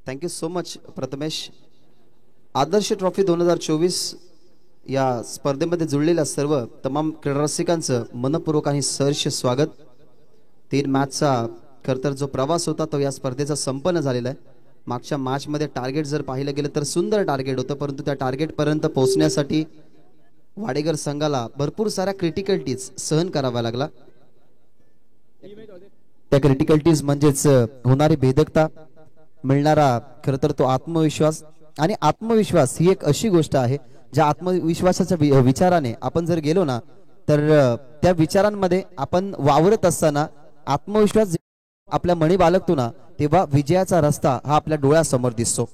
Thank you so much Prathamesh. Adarsh trophy 2024 या स्पर्धेमध्ये जुळलेल्या सर्व तमाम क्रीडा रसिकांचं मनपूर्वक आणि सहर्ष स्वागत. 3 मॅचचा खरतर जो प्रवास होता तो या स्पर्धेचा संपन्न झालेला आहे. मागच्या मॅचमध्ये टार्गेट जर पाहिलं गेलं तर सुंदर टार्गेट होतं, परंतु त्या टार्गेट पर्यंत पोहोचण्यासाठी वाडेगर संघाला भरपूर साऱ्या क्रिटिकलिटीज सहन कराव्या लागला. त्या क्रिटिकलिटीज म्हणजेच होणारी भेदकता, मिळणारा खरतर तो आत्मविश्वास. आणि आत्मविश्वास ही एक अशी गोष्ट आहे ज्या आत्मविश्वासाच्या विचाराने आपण जर गेलो ना तर त्या विचारांमध्ये आपण वावरत असताना आत्मविश्वास आपल्या मणी बाळगतो ना तेव्हा विजयाचा रस्ता हा आपल्या डोळ्यासमोर दिसतो.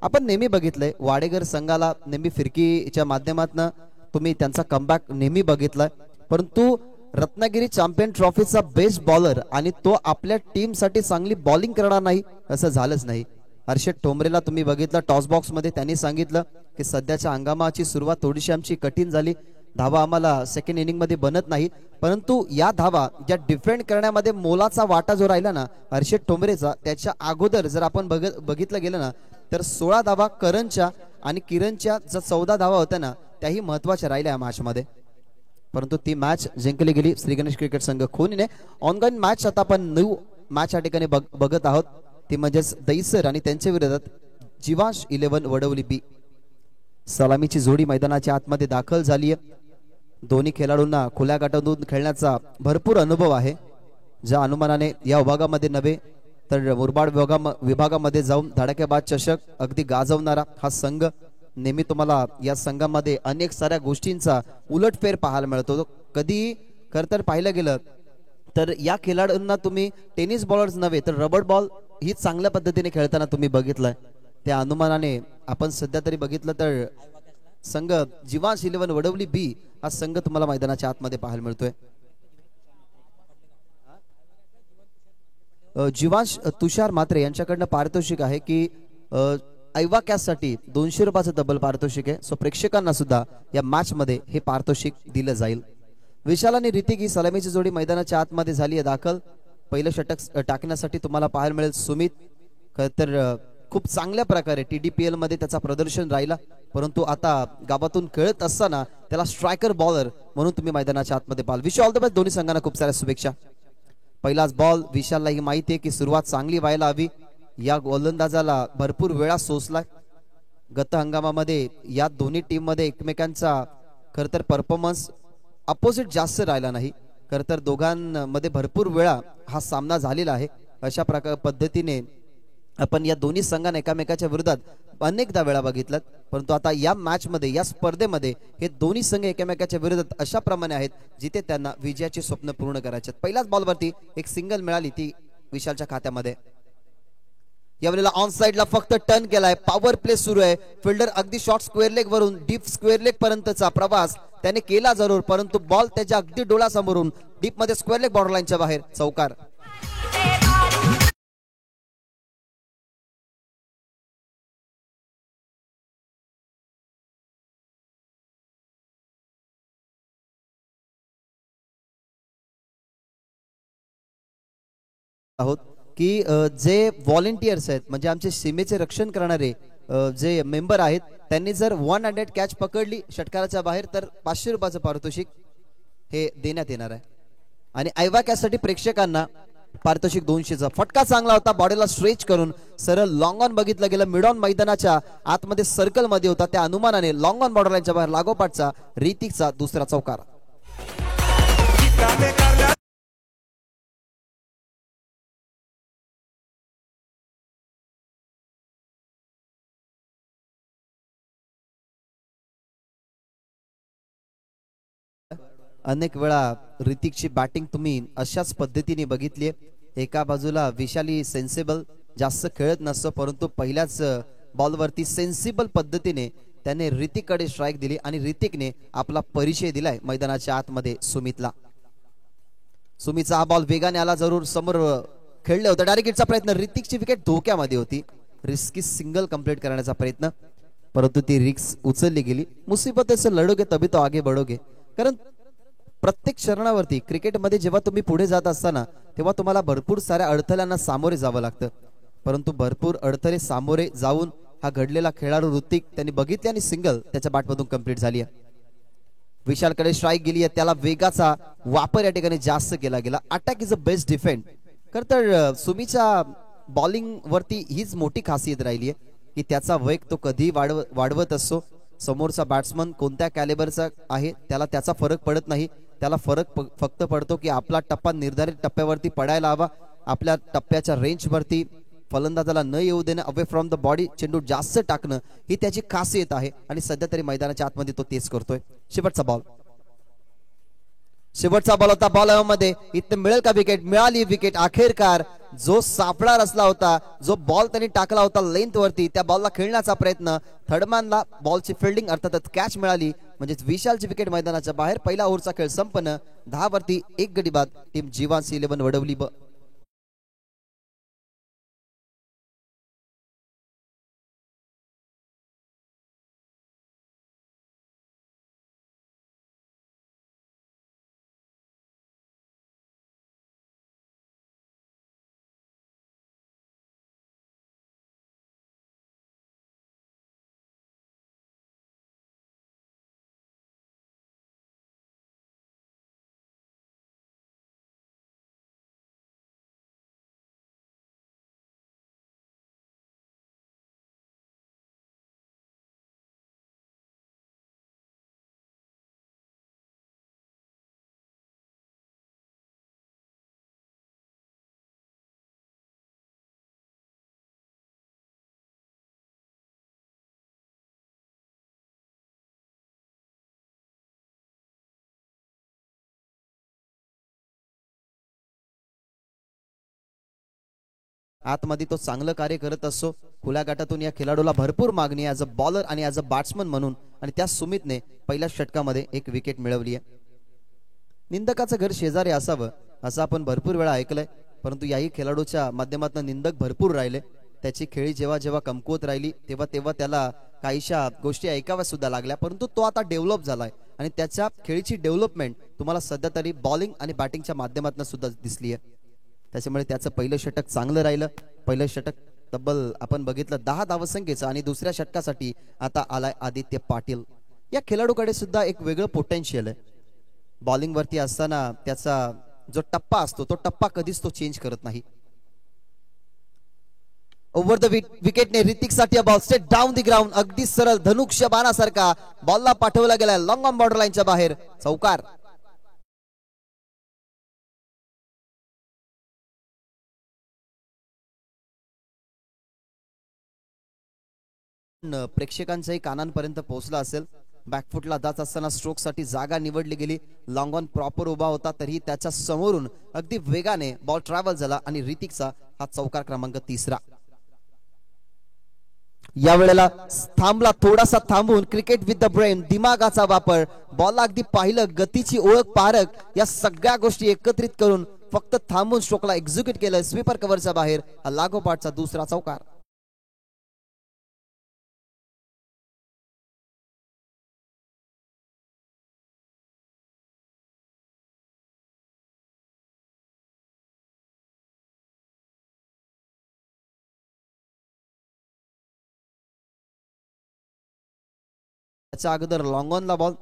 आपण नेहमी बघितलंय वाडेगर संघाला नेहमी फिरकीच्या माध्यमातून तुम्ही त्यांचा कमबॅक नेहमी बघितलाय, परंतु रत्नागिरी चॅम्पियन ट्रॉफीचा बेस्ट बॉलर आणि तो आपल्या टीम साठी चांगली बॉलिंग करणार नाही असं झालंच नाही. हर्षद ठोंबरेला तुम्ही बघितलं टॉस बॉक्स मध्ये त्यांनी सांगितलं की सध्याच्या हंगामाची सुरुवात थोडीशी आमची कठीण झाली, धावा आम्हाला सेकंड इनिंग मध्ये बनत नाही, परंतु या धावा ज्या डिफेंड करण्यामध्ये मोलाचा वाटा जो राहिला ना हर्षद ठोंबरेचा, त्याच्या अगोदर जर आपण बघितलं गेलं ना तर 16 धावा करणच्या आणि किरणच्या ज्या 14 धावा होत्या ना त्याही महत्वाच्या राहिल्या या मॅच मध्ये. परंतु ती मॅच जिंकली गेली श्रीगणेश क्रिकेट संघ खोनीने. ऑनगोइंग मॅच आता आपण न्यू मॅच या ठिकाणी बघत आहोत, ती म्हणजेच दहीसर आणि त्यांच्या विरोधात जीवांश 11 वडवली बी. सलामीची जोडी मैदानाच्या आतमध्ये दाखल झाली आहे. दोन्ही खेळाडूंना खुल्या गटातून खेळण्याचा भरपूर अनुभव आहे, ज्या अनुमानाने या विभागामध्ये नव्हे तर मुरबाड विभागामध्ये जाऊन धडाकेबाज चषक अगदी गाजवणारा हा संघ. नेहमी तुम्हाला या संघामध्ये अनेक साऱ्या गोष्टींचा उलटफेर पाहायला मिळतो. कधी खरतर पाहिलं गेलं तर या खेळाडूंना तुम्ही टेनिस बॉलर्स नव्हे तर रबर बॉल ही चांगल्या पद्धतीने खेळताना तुम्ही बघितलंय. त्या अनुमानाने आपण सध्या तरी बघितलं तर संघ जीवांश 11 वडवली बी हा संघ तुम्हाला मैदानाच्या आतमध्ये पाहायला मिळतोय. जीवांश तुषार मात्रे यांच्याकडनं पारितोषिक आहे की ऐवा कॅस साठी 200 रुपयाचं डबल पारितोषिक आहे. सो प्रेक्षकांना सुद्धा या मॅच मध्ये हे पारितोषिक दिलं जाईल. विशाल आणि ऋतिक ही सलामीची जोडी मैदानाच्या आतमध्ये झाली आहे दाखल. पहिलं षटक टाकण्यासाठी तुम्हाला पाहायला मिळेल सुमित. तर खूप चांगल्या प्रकारे TDPL मध्ये त्याचा प्रदर्शन राहिला, परंतु आता गावातून खेळत असताना त्याला स्ट्रायकर बॉलर म्हणून तुम्ही मैदानाच्या आतमध्ये पाहाल. Wish all the best. दोन्ही संघांना खूप साऱ्या शुभेच्छा. पहिलाच बॉल विशालला ही माहिती आहे की सुरुवात चांगली व्हायला हवी. या गोलंदाजाला भरपूर वेळा सोसला. गत हंगामामध्ये या दोन्ही टीम मध्ये एकमेकांचा खरतर परफॉर्मन्स अपोजिट जास्त राहिला नाही. खरतर दोघांमध्ये भरपूर वेळा हा सामना झालेला आहे. अशा पद्धतीने आपण या दोन्ही संघांना एकामेकाच्या विरोधात अनेकदा वेळा बघितलात, परंतु आता या मॅच मध्ये या स्पर्धेमध्ये हे दोन्ही संघ एकामेकाच्या विरोधात अशा प्रमाणे आहेत जिथे त्यांना विजयाचे स्वप्न पूर्ण करायचे. पहिल्याच बॉलवरती एक सिंगल मिळाली ती विशालच्या खात्यामध्ये. यावेळेला ऑन साइडला फक्त टर्न केलाय. पॉवर प्ले सुरू आहे. फिल्डर अगदी शॉर्ट स्क्वेअर लेग वरून डीप स्क्वेअर लेग पर्यंतचा प्रवास त्याने केला जरूर, परंतु बॉल त्याच्या अगदी डोळ्यासमोरून डीप मध्ये स्क्वेअर लेग बॉर्डर लाईनच्या बाहेर चौकार. आहोत की जे व्हॉलेंटियर्स आहेत म्हणजे आमचे सीमेचे रक्षण करणारे जे मेंबर आहेत त्यांनी जर 100 कॅच पकडली षटकाराच्या बाहेर तर 500 रुपयाचं पारितोषिक हे देण्यात येणार आहे. आणि ऐवा कॅच साठी प्रेक्षकांना पारितोषिक 200चा. फटका चांगला होता, बॉडीला स्ट्रेच करून सरळ लॉंग ऑन बघितलं गेलं. मिड ऑन मैदानाच्या आतमध्ये सर्कल मध्ये होता, त्या अनुमानाने लॉंग ऑन बॉर्डर लाईनच्या बाहेर लागोपाठचा ऋतिकचा दुसरा चौकार. अनेक वेळा ऋतिकची बॅटिंग तुम्ही अशाच पद्धतीने बघितली. एका बाजूला विशाली सेन्सिबल जास्त खेळत नसतो, परंतु पहिल्याच बॉलवरती सेन्सिबल पद्धतीने त्याने ऋतिककडे स्ट्राईक दिली आणि ऋतिकने आपला परिचय दिलाय मैदानाच्या आतमध्ये सुमितला. सुमितचा हा बॉल वेगाने आला, जरूर समोर खेळले होते. डायरेक्ट हिटचा प्रयत्न, ऋतिकची विकेट धोक्यामध्ये होती. रिस्की सिंगल कंप्लीट करण्याचा प्रयत्न, परंतु ती रिस्क उचलली गेली. मुसीबत से लढोगे तभी तो आगे बढ़ोगे. कारण प्रत्येक क्षणावरती क्रिकेटमध्ये जेव्हा तुम्ही पुढे जात असताना तेव्हा तुम्हाला भरपूर साऱ्या अडथळ्यांना सामोरे जावं लागतं. परंतु भरपूर अडथळे सामोरे जाऊन हा घडलेला खेळाडू ऋतिक त्यांनी बघितले आणि सिंगल त्याच्या बॅटमधून कंप्लीट झाली आहे. विशालकडे स्ट्राईक गेली आहे, त्याला वेगाचा वापर या ठिकाणी जास्त केला गेला. Attack is a best defend. खर तर सुमीच्या बॉलिंग वरती हीच मोठी खासियत राहिली आहे की त्याचा वेग तो कधी वाढवत असतो. समोरचा बॅट्समन कोणत्या कॅलिबरचा आहे त्याला त्याचा फरक पडत नाही. त्याला फरक फक्त पडतो की आपला टप्पा निर्धारित टप्प्यावरती पडायला हवा. आपल्या टप्प्याच्या रेंजवरती फलंदाजाला न येऊ देणं, अवे फ्रॉम द बॉडी चेंडू जास्त टाकणं ही त्याची खासियत आहे आणि सध्या तरी मैदानाच्या आतमध्ये तो तेच करतोय. शेवटचा बॉल होता. बॉल मध्ये इथे मिळेल का विकेट? मिळाली विकेट. अखेरकार जो सापळा रचला होता, जो बॉल त्यांनी टाकला होता लेंथ वरती, त्या बॉलला खेळण्याचा प्रयत्न, थर्डमॅनला बॉलची फिल्डिंग अर्थातच कॅच मिळाली. म्हणजे विशालची विकेट मैदानाच्या बाहेर. पहिला ओव्हरचा खेळ संपन्न. 10 वरती 1 गडी बाद. टीम जीवांसी 11 वडवली. आतमध्ये तो चांगलं कार्य करत असतो. खुल्या गटातून या खेळाडूला भरपूर मागणी आहे ॲज अ बॉलर आणि ॲज अ बॅट्समन म्हणून. आणि त्या सुमितने पहिल्या षटकामध्ये 1 विकेट मिळवली आहे. निंदकाचं घर शेजारी असावं असं आपण भरपूर वेळा ऐकलंय, परंतु याही खेळाडूच्या माध्यमातून निंदक भरपूर राहिले. त्याची खेळी जेव्हा जेव्हा कमकुवत राहिली तेव्हा तेव्हा त्याला काहीशा गोष्टी ऐकाव्या सुद्धा लागल्या, परंतु तो आता डेव्हलप झालाय आणि त्याच्या खेळीची डेव्हलपमेंट तुम्हाला सध्या तरी बॉलिंग आणि बॅटिंगच्या माध्यमातून सुद्धा दिसली आहे. त्याच्यामुळे त्याचं पहिलं षटक चांगलं राहिलं. पहिलं षटक तब्बल आपण बघितलं 10 धावसंख्येचं आणि दुसऱ्या षटकासाठी आता आलाय आदित्य पाटील. या खेळाडूकडे सुद्धा एक वेगळं पोटेन्शियल आहे. बॉलिंग वरती असताना त्याचा जो टप्पा असतो तो टप्पा कधीच तो चेंज करत नाही. ओव्हर द विकेटने ऋतिक साठी ball straight down the ground. अगदी सरळ धनुष्य बाणासारखा बॉलला पाठवला गेलाय लॉंग ऑन बॉर्डर लाईनच्या बाहेर. चौकार. प्रेक्षकांच्याही कानांपर्यंत पोहोचला असेल. बॅकफुटला जात असताना स्ट्रोक साठी जागा निवडली गेली. लॉंग ऑन प्रॉपर उभा होता तरीही त्याच्या समोरून अगदी वेगाने बॉल ट्रॅव्हल झाला आणि ऋतिकचा हा चौकार क्रमांक 3. या वेळेला थांबला, थोडासा थांबून क्रिकेट विथ द ब्रेन, दिमागाचा वापर, बॉलला अगदी पाहिलं, गतीची ओळख, पारख, या सगळ्या गोष्टी एकत्रित करून फक्त थांबून स्ट्रोकला एक्झिक्यूट केलं. स्वीपर कव्हरच्या बाहेर. हा लागोपाठचा दुसरा चौकार. त्याच्या अगोदर लॉंगॉनला बॉल,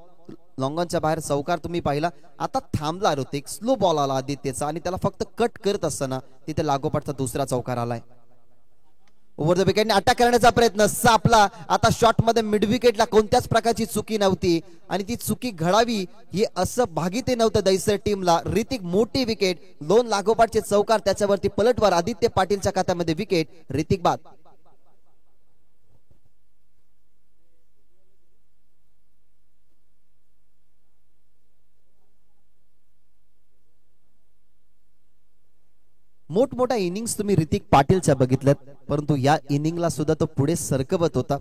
लॉंगॉनच्या बाहेर चौकार तुम्ही पाहिला. आता थांबला ऋतिक, स्लो बॉल आला आदित्यचा आणि त्याला फक्त कट करत असताना तिथे लागोपाठचा दुसरा चौकार आलाय. ओव्हर द विकेटने अटॅक करण्याचा प्रयत्न सापला. आता शॉट मध्ये मिड विकेटला कोणत्याच प्रकारची चुकी नव्हती आणि ती चुकी घडावी ही असं भागीते नव्हतं दैसर टीमला. ऋतिक मोठी विकेट, 2 लागोपाठचे चौकार, त्याच्यावरती पलटवार. आदित्य पाटीलच्या खात्यामध्ये विकेट. ऋतिक बाद. मोठमोठ्या इनिंग्स तुम्ही ऋतिक पाटीलच्या बघितल्यात, परंतु या इनिंगला सुद्धा तो पुढे सरकवत होता.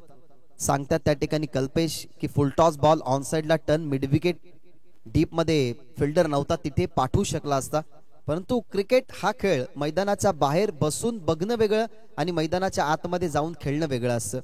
सांगतात त्या ठिकाणी कल्पेश की फुल टॉस बॉल ऑन साइडला टर्न मिड विकेट, डीप मध्ये फिल्डर नव्हता तिथे पाठवू शकला असता. परंतु क्रिकेट हा खेळ मैदानाच्या बाहेर बसून बघणं वेगळं आणि मैदानाच्या आतमध्ये जाऊन खेळणं वेगळं असतं.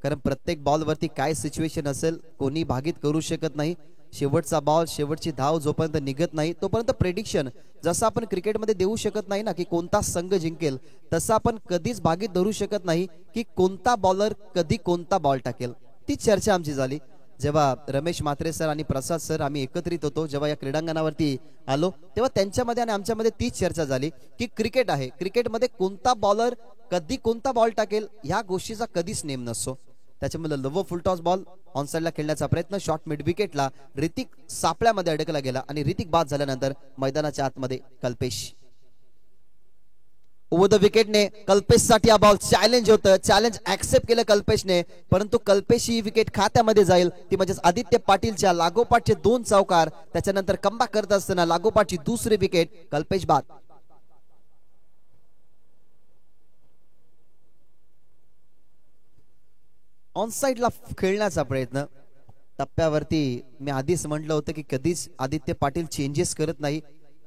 कारण प्रत्येक बॉल वरती काय सिच्युएशन असेल कोणी भागीत करू शकत नाही. शेवटचा बॉल शेवटची धाव जोपर्यंत निघत नाही तोपर्यंत प्रेडिक्शन जसं आपण क्रिकेटमध्ये देऊ शकत नाही ना की कोणता संघ जिंकेल, तसं आपण कधीच भागीत धरू शकत नाही की कोणता बॉलर कधी कोणता बॉल टाकेल. ती चर्चा आमची झाली जेव्हा रमेश म्हात्रे सर आणि प्रसाद सर आम्ही एकत्रित होतो, जेव्हा या क्रीडांगणावरती आलो तेव्हा त्यांच्यामध्ये आणि आमच्यामध्ये तीच चर्चा झाली की क्रिकेट आहे, क्रिकेटमध्ये कोणता बॉलर कधी कोणता बॉल टाकेल ह्या गोष्टीचा कधीच नेम नसतो. त्याच्यामुळे लव फुलटॉस बॉल ऑन साइडला खेळण्याचा प्रयत्न, शॉर्ट मिड विकेटला ऋतिक सापळ्यामध्ये अडकला गेला आणि ऋतिक बाद झाल्यानंतर मैदानाच्या आतमध्ये कल्पेश ओव्हर द विकेटने कल्पेशसाठी हा बॉल चॅलेंज होतं, चॅलेंज ऍक्सेप्ट केलं कल्पेशने, परंतु कल्पेश ही विकेट खात्यामध्ये जाईल. ती म्हणजेच आदित्य पाटीलच्या लागोपाठचे 2 चौकार, त्याच्यानंतर कमबॅक करत असताना लागोपाठची दुसरी विकेट, कल्पेश बाद. ऑन साइडला खेळण्याचा प्रयत्न टप्प्यावरती मी आधीच म्हटलं होतं की कधीच आदित्य पाटील चेंजेस करत नाही,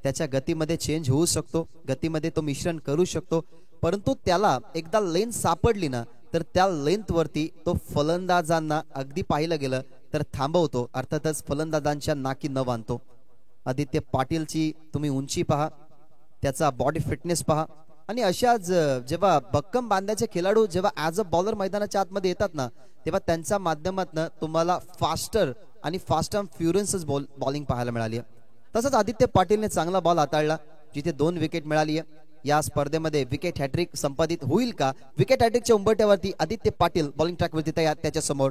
त्याच्या गतीमध्ये चेंज होऊ शकतो, गतीमध्ये तो मिश्रण करू शकतो, परंतु त्याला एकदा लेंथ सापडली ना तर त्या लेंथ वरती तो फलंदाजांना अगदी पाहिलं गेलं तर थांबवतो, अर्थातच फलंदाजांच्या नाकी न बांधतो. आदित्य पाटीलची तुम्ही उंची पहा, त्याचा बॉडी फिटनेस पहा, आणि अशाच जेव्हा भक्कम बांध्याचे खेळाडू जेव्हा ऍज अ बॉलर मैदानाच्या आतमध्ये येतात ना तेव्हा त्यांच्या माध्यमातून तुम्हाला फास्टर आणि फास्ट अँड फ्युरियस बॉलिंग पाहायला मिळाली. तसंच आदित्य पाटीलने चांगला बॉल हाताळला, जिथे 2 विकेट मिळाली आहे. या स्पर्धेमध्ये विकेट हॅट्रिक संपादित होईल का? विकेट हॅट्रिकच्या उंबरठ्यावरती आदित्य पाटील बॉलिंग ट्रॅकवरती तयार, त्याच्या समोर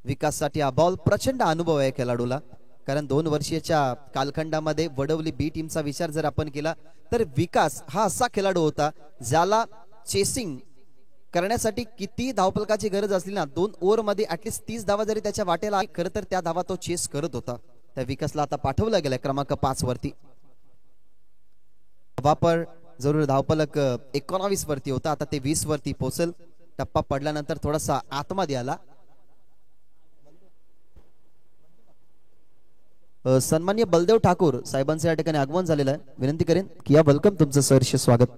विकाससाठी हा बॉल प्रचंड अनुभव आहे खेळाडूला, कारण 2 वर्षीयच्या कालखंडामध्ये वडवली बी टीमचा विचार जर आपण केला तर विकास हा असा खेळाडू होता ज्याला चेसिंग करण्यासाठी किती धावपलकाची गरज असली ना 2 ओव्हरमध्ये ऍटलीस्ट 30 धावा जरी त्याच्या वाटेला खरं तर त्या धावा तो चेस करत होता. त्या विकासला आता पाठवला गेलाय क्रमांक 5 वरती. वापर जरूर धावपलक 19 वरती होता, आता ते 20 वरती पोहोचल. टप्पा पडल्यानंतर थोडासा आतमध्ये आला. सन्माननीय बलदेव ठाकूर साहेबांचं या ठिकाणी आगमन झालेलं आहे. विनंती करेन की या वेलकम, तुमचं सहर्ष स्वागत.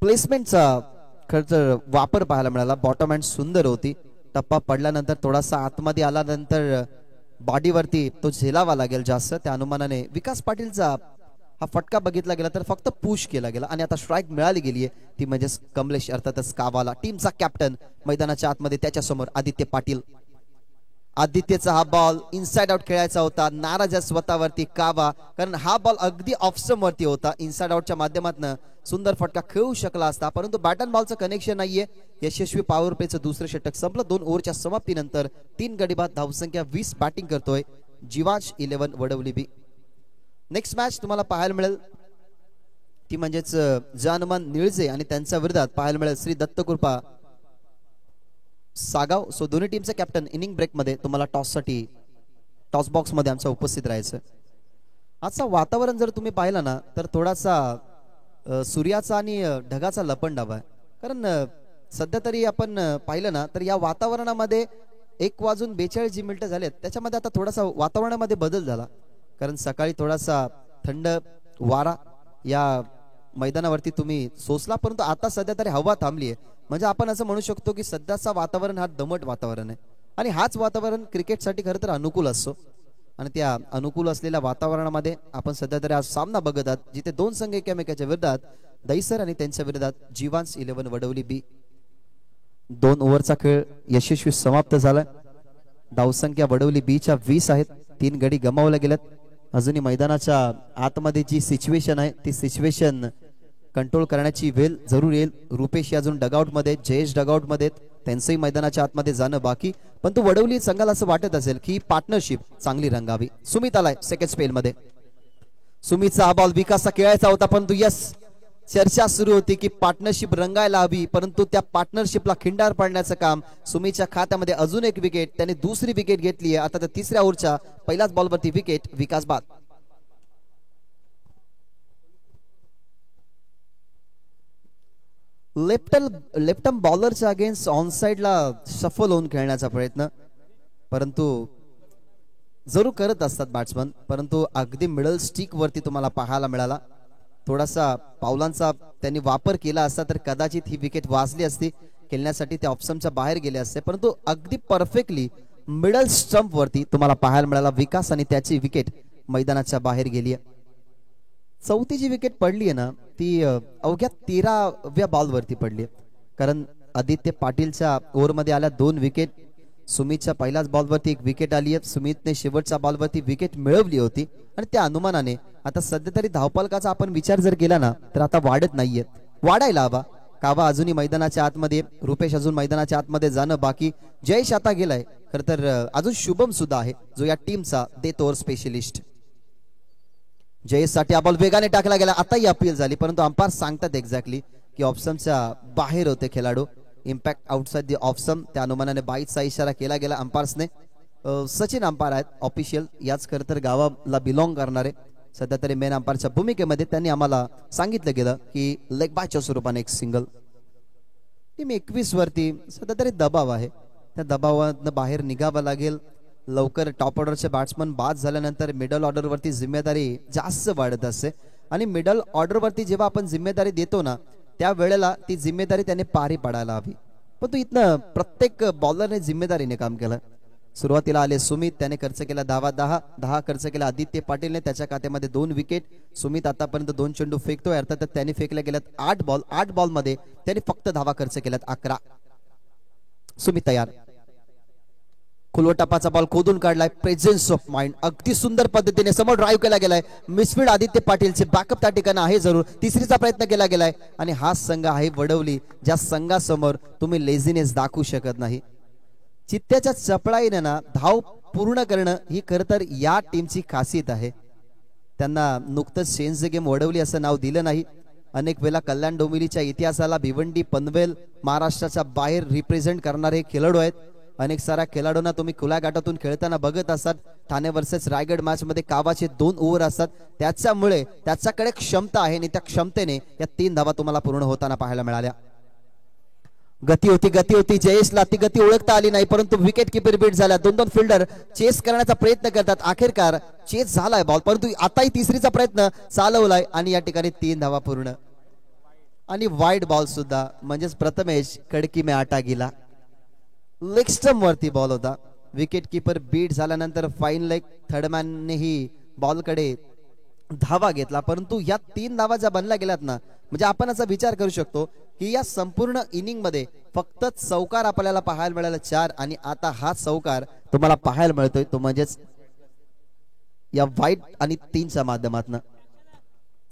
प्लेसमेंटचा खर्च वापर पाहायला मिळाला, बॉटम हँड सुंदर होती. टप्पा पडल्यानंतर थोडासा आतमध्ये आल्यानंतर बॉडीवरती तो झेलावा लागेल जास्त, त्या अनुमानाने विकास पाटीलचा हा फटका बघितला गेला तर फक्त पुश केला गेला आणि आता स्ट्राईक मिळाली गेली आहे, ती म्हणजे कमलेश अर्थातच कावाला, टीमचा कॅप्टन. मैदानाच्या आतमध्ये त्याच्या समोर आदित्य पाटील. आदित्यचा हा बॉल इनसाइड आउट खेळायचा होता, नाराज आहे स्वतःवरती कावा, कारण हा बॉल अगदी ऑफस्टम वरती होता. इनसाइड आउटच्या माध्यमातून सुंदर फटका खेळू शकला असता, परंतु बॅट अँड बॉलचं कनेक्शन नाहीये. यशस्वी पॉवर प्लेचं दुसरं षटक संपलं. 2 ओव्हरच्या समाप्तीनंतर 3 गडी बाद, धावसंख्या 20. बॅटिंग करतोय जीवांश 11 वडवली बी. नेक्स्ट मॅच तुम्हाला पाहायला मिळेल ती म्हणजेच जानमान निळजे आणि त्यांच्या विरोधात पाहायला मिळेल श्री दत्तकृपा सागाव. सो दोन्ही टीमचे कॅप्टन इनिंग ब्रेक मध्ये तुम्हाला टॉस बॉक्स मध्ये आमच्या उपस्थित राहायचं. आजचं वातावरण जर तुम्ही पाहिलं ना तर थोडासा सूर्याचा आणि ढगाचा लपंडावा आहे, कारण सध्या तरी आपण पाहिलं ना तर या वातावरणामध्ये 1:42 झालेत, त्याच्यामध्ये आता थोडासा वातावरणामध्ये बदल झाला, कारण सकाळी थोडासा थंड वारा या मैदानावरती तुम्ही सोसला, परंतु आता सध्या तरी हवा थांबली आहे. म्हणजे आपण असं म्हणू शकतो की सध्याचा वातावरण हा दमट वातावरण आहे आणि हाच वातावरण क्रिकेटसाठी खरं तर अनुकूल असतो. आणि त्या अनुकूल असलेल्या वातावरणामध्ये आपण सध्या तरी आज सामना बघत आहात, जिथे 2 संघ एकमेकाच्या विरोधात, दहीसर आणि त्यांच्या विरोधात जीवांश 11 वडवली बी. 2 ओव्हरचा खेळ यशस्वी समाप्त झाला. धावसंख्या वडवली बीच्या 20 आहेत. 3 गडी गमावल्या गेल्यात. अजूनही मैदानाच्या आतमध्ये जी सिच्युएशन आहे ती सिच्युएशन कंट्रोल करण्याची वेळ जरूर येईल. रुपेश अजून डगआउट मध्ये, जयेश डगआउट मध्ये, त्यांचंही मैदानाच्या आतमध्ये जाणं बाकी, पण तो वडवली संघाला असं वाटत असेल की पार्टनरशिप चांगली रंगावी. सुमित आलाय सेकंड स्पेल मध्ये. सुमितचा हा बॉल विकासचा खेळायचा होता, परंतु यस चर्चा सुरू होती की पार्टनरशिप रंगायला हवी, परंतु त्या पार्टनरशिपला खिंडार पाडण्याचं काम सुमितच्या खात्यामध्ये. अजून एक विकेट, त्याने दुसरी विकेट घेतली आहे. आता तर 3ऱ्या ओव्हरच्या पहिल्याच बॉलवरती विकेट, विकास बाद. लेफ्ट बॉलरच्या अगेन्स्ट ऑन साइडला सफल होऊन खेळण्याचा प्रयत्न, परंतु जरूर करत असतात बॅट्समन, परंतु अगदी मिडल स्टिक वरती तुम्हाला पाहायला मिळाला. थोडासा पावलांचा त्यांनी वापर केला असता तर कदाचित ही विकेट वाचली असती, खेळण्यासाठी ते ऑप्शनच्या बाहेर गेले असते, परंतु अगदी परफेक्टली मिडल स्टंप वरती तुम्हाला पाहायला मिळाला विकास आणि त्याची विकेट मैदानाच्या बाहेर गेली आहे. चौथी जी विकेट पडली आहे ना ती अवघ्या 13व्या बॉलवरती पडली आहे. कारण आदित्य पाटीलच्या ओव्हरमध्ये आल्या 2 विकेट. सुमितच्या पहिल्याच बॉलवरती 1 विकेट आली आहे. सुमितने शेवटच्या बॉलवरती विकेट मिळवली होती आणि त्या अनुमानाने आता सध्या तरी धावपलकाचा आपण विचार जर केला ना तर आता वाढत नाहीये, वाढायला हवा. कावा अजूनही मैदानाच्या आतमध्ये, रुपेश अजून मैदानाच्या आतमध्ये जाणं बाकी. जयेश आता गेलाय. खर तर अजून शुभम सुद्धा आहे जो या टीमचा डेथ ओव्हर स्पेशलिस्ट. जयेश साठी हा बॉल वेगाने टाकला गेला. आताही अपील झाली परंतु अंपायर सांगतात एक्झॅक्टली की ऑप्शनच्या बाहेर होते खेळाडू. इम्पॅक्ट आउटसाइड द ऑप्शन, त्या अनुमानाने बाईटचा इशारा केला गेला अंपायर्सने. सचिन अंपायर आहेत ऑफिशियल, याच खर तर गावाला बिलॉंग करणारे. सध्या तरी मेन अंपायरच्या भूमिकेमध्ये त्यांनी आम्हाला सांगितलं गेलं की लेग बायच्या स्वरूपाने एक सिंगल. टीम 21 वरती सध्या तरी दबाव आहे. त्या दबावातनं बाहेर निघावं लागेल. लवकर टॉप ऑर्डरचे बॅट्समन बाद झाल्यानंतर मिडल ऑर्डरवरती जिम्मेदारी जास्त वाढत असते आणि मिडल ऑर्डरवरती जेव्हा आपण जिम्मेदारी देतो ना त्या वेळेला ती जिम्मेदारी त्याने पारी पाडायला हवी. पण तो इथनं प्रत्येक बॉलरने जिम्मेदारीने काम केलं. सुरुवातीला आले सुमित, त्याने खर्च केला 10 खर्च केला आदित्य पाटीलने, त्याच्या खात्यामध्ये 2 विकेट. सुमित आतापर्यंत 2 चेंडू फेकतोय, अर्थात त्याने फेकले गेल्यात 8 बॉलमध्ये त्याने फक्त 10 खर्च केल्यात 11. सुमित तयार. खुलवटापाचा बॉल खोदून काढलाय. प्रेझेन्स ऑफ माइंड अगदी सुंदर पद्धतीने समोर ड्राईव्ह केला गेलाय. मिसफील्ड आदित्य पाटीलचे बॅकअप त्या ठिकाणी आहे जरूर. तिसरीचा प्रयत्न केला गेलाय आणि हा संघ आहे वडवली, ज्या संघासमोर तुम्ही लेझीनेस दाखवू शकत नाही. चित्त्याच्या चपळाईने ना धाव पूर्ण करणं ही खरं तर या टीमची खासियत आहे. त्यांना नुकतंच चेंज द गेम वडवली असं नाव दिलं नाही. अनेक वेळा कल्याण डोंबिवलीच्या इतिहासाला भिवंडी पनवेल महाराष्ट्राच्या बाहेर रिप्रेझेंट करणारे खेळाडू आहेत. अनेक साऱ्या खेळाडूंना तुम्ही खुल्या गाठातून खेळताना बघत असतात. ठाणे वर्सेस रायगड मॅच मध्ये कावाचे 2 ओव्हर असतात. त्याच्यामुळे त्याच्याकडे क्षमता आहे आणि त्या क्षमतेने या 3 धावा तुम्हाला पूर्ण होताना पाहायला मिळाल्या. गती होती जयेशला ती गती ओळखता आली नाही परंतु विकेट किपर बीट झाला. 2 फिल्डर चेस करण्याचा प्रयत्न करतात. अखेरकार चेस झालाय बॉल परंतु आताही तिसरीचा प्रयत्न चालवलाय आणि या ठिकाणी 3 धावा पूर्ण आणि वाईड बॉल सुद्धा, म्हणजेच प्रथमेश कडकी में आटा गेला. लेग स्टंप वरती बॉल होता. विकेट किपर बीट झाल्यानंतर फाईन लेग थर्डमॅननेही बॉलकडे धावा घेतला परंतु या 3 धावा ज्या बनल्या गेल्यात ना म्हणजे आपण असा विचार करू शकतो की या संपूर्ण इनिंग मध्ये फक्त चौकार आपल्याला पाहायला मिळाला 4 आणि आता हा चौकार तुम्हाला पाहायला मिळतोय तो म्हणजेच या वाईट आणि 3च्या माध्यमातून.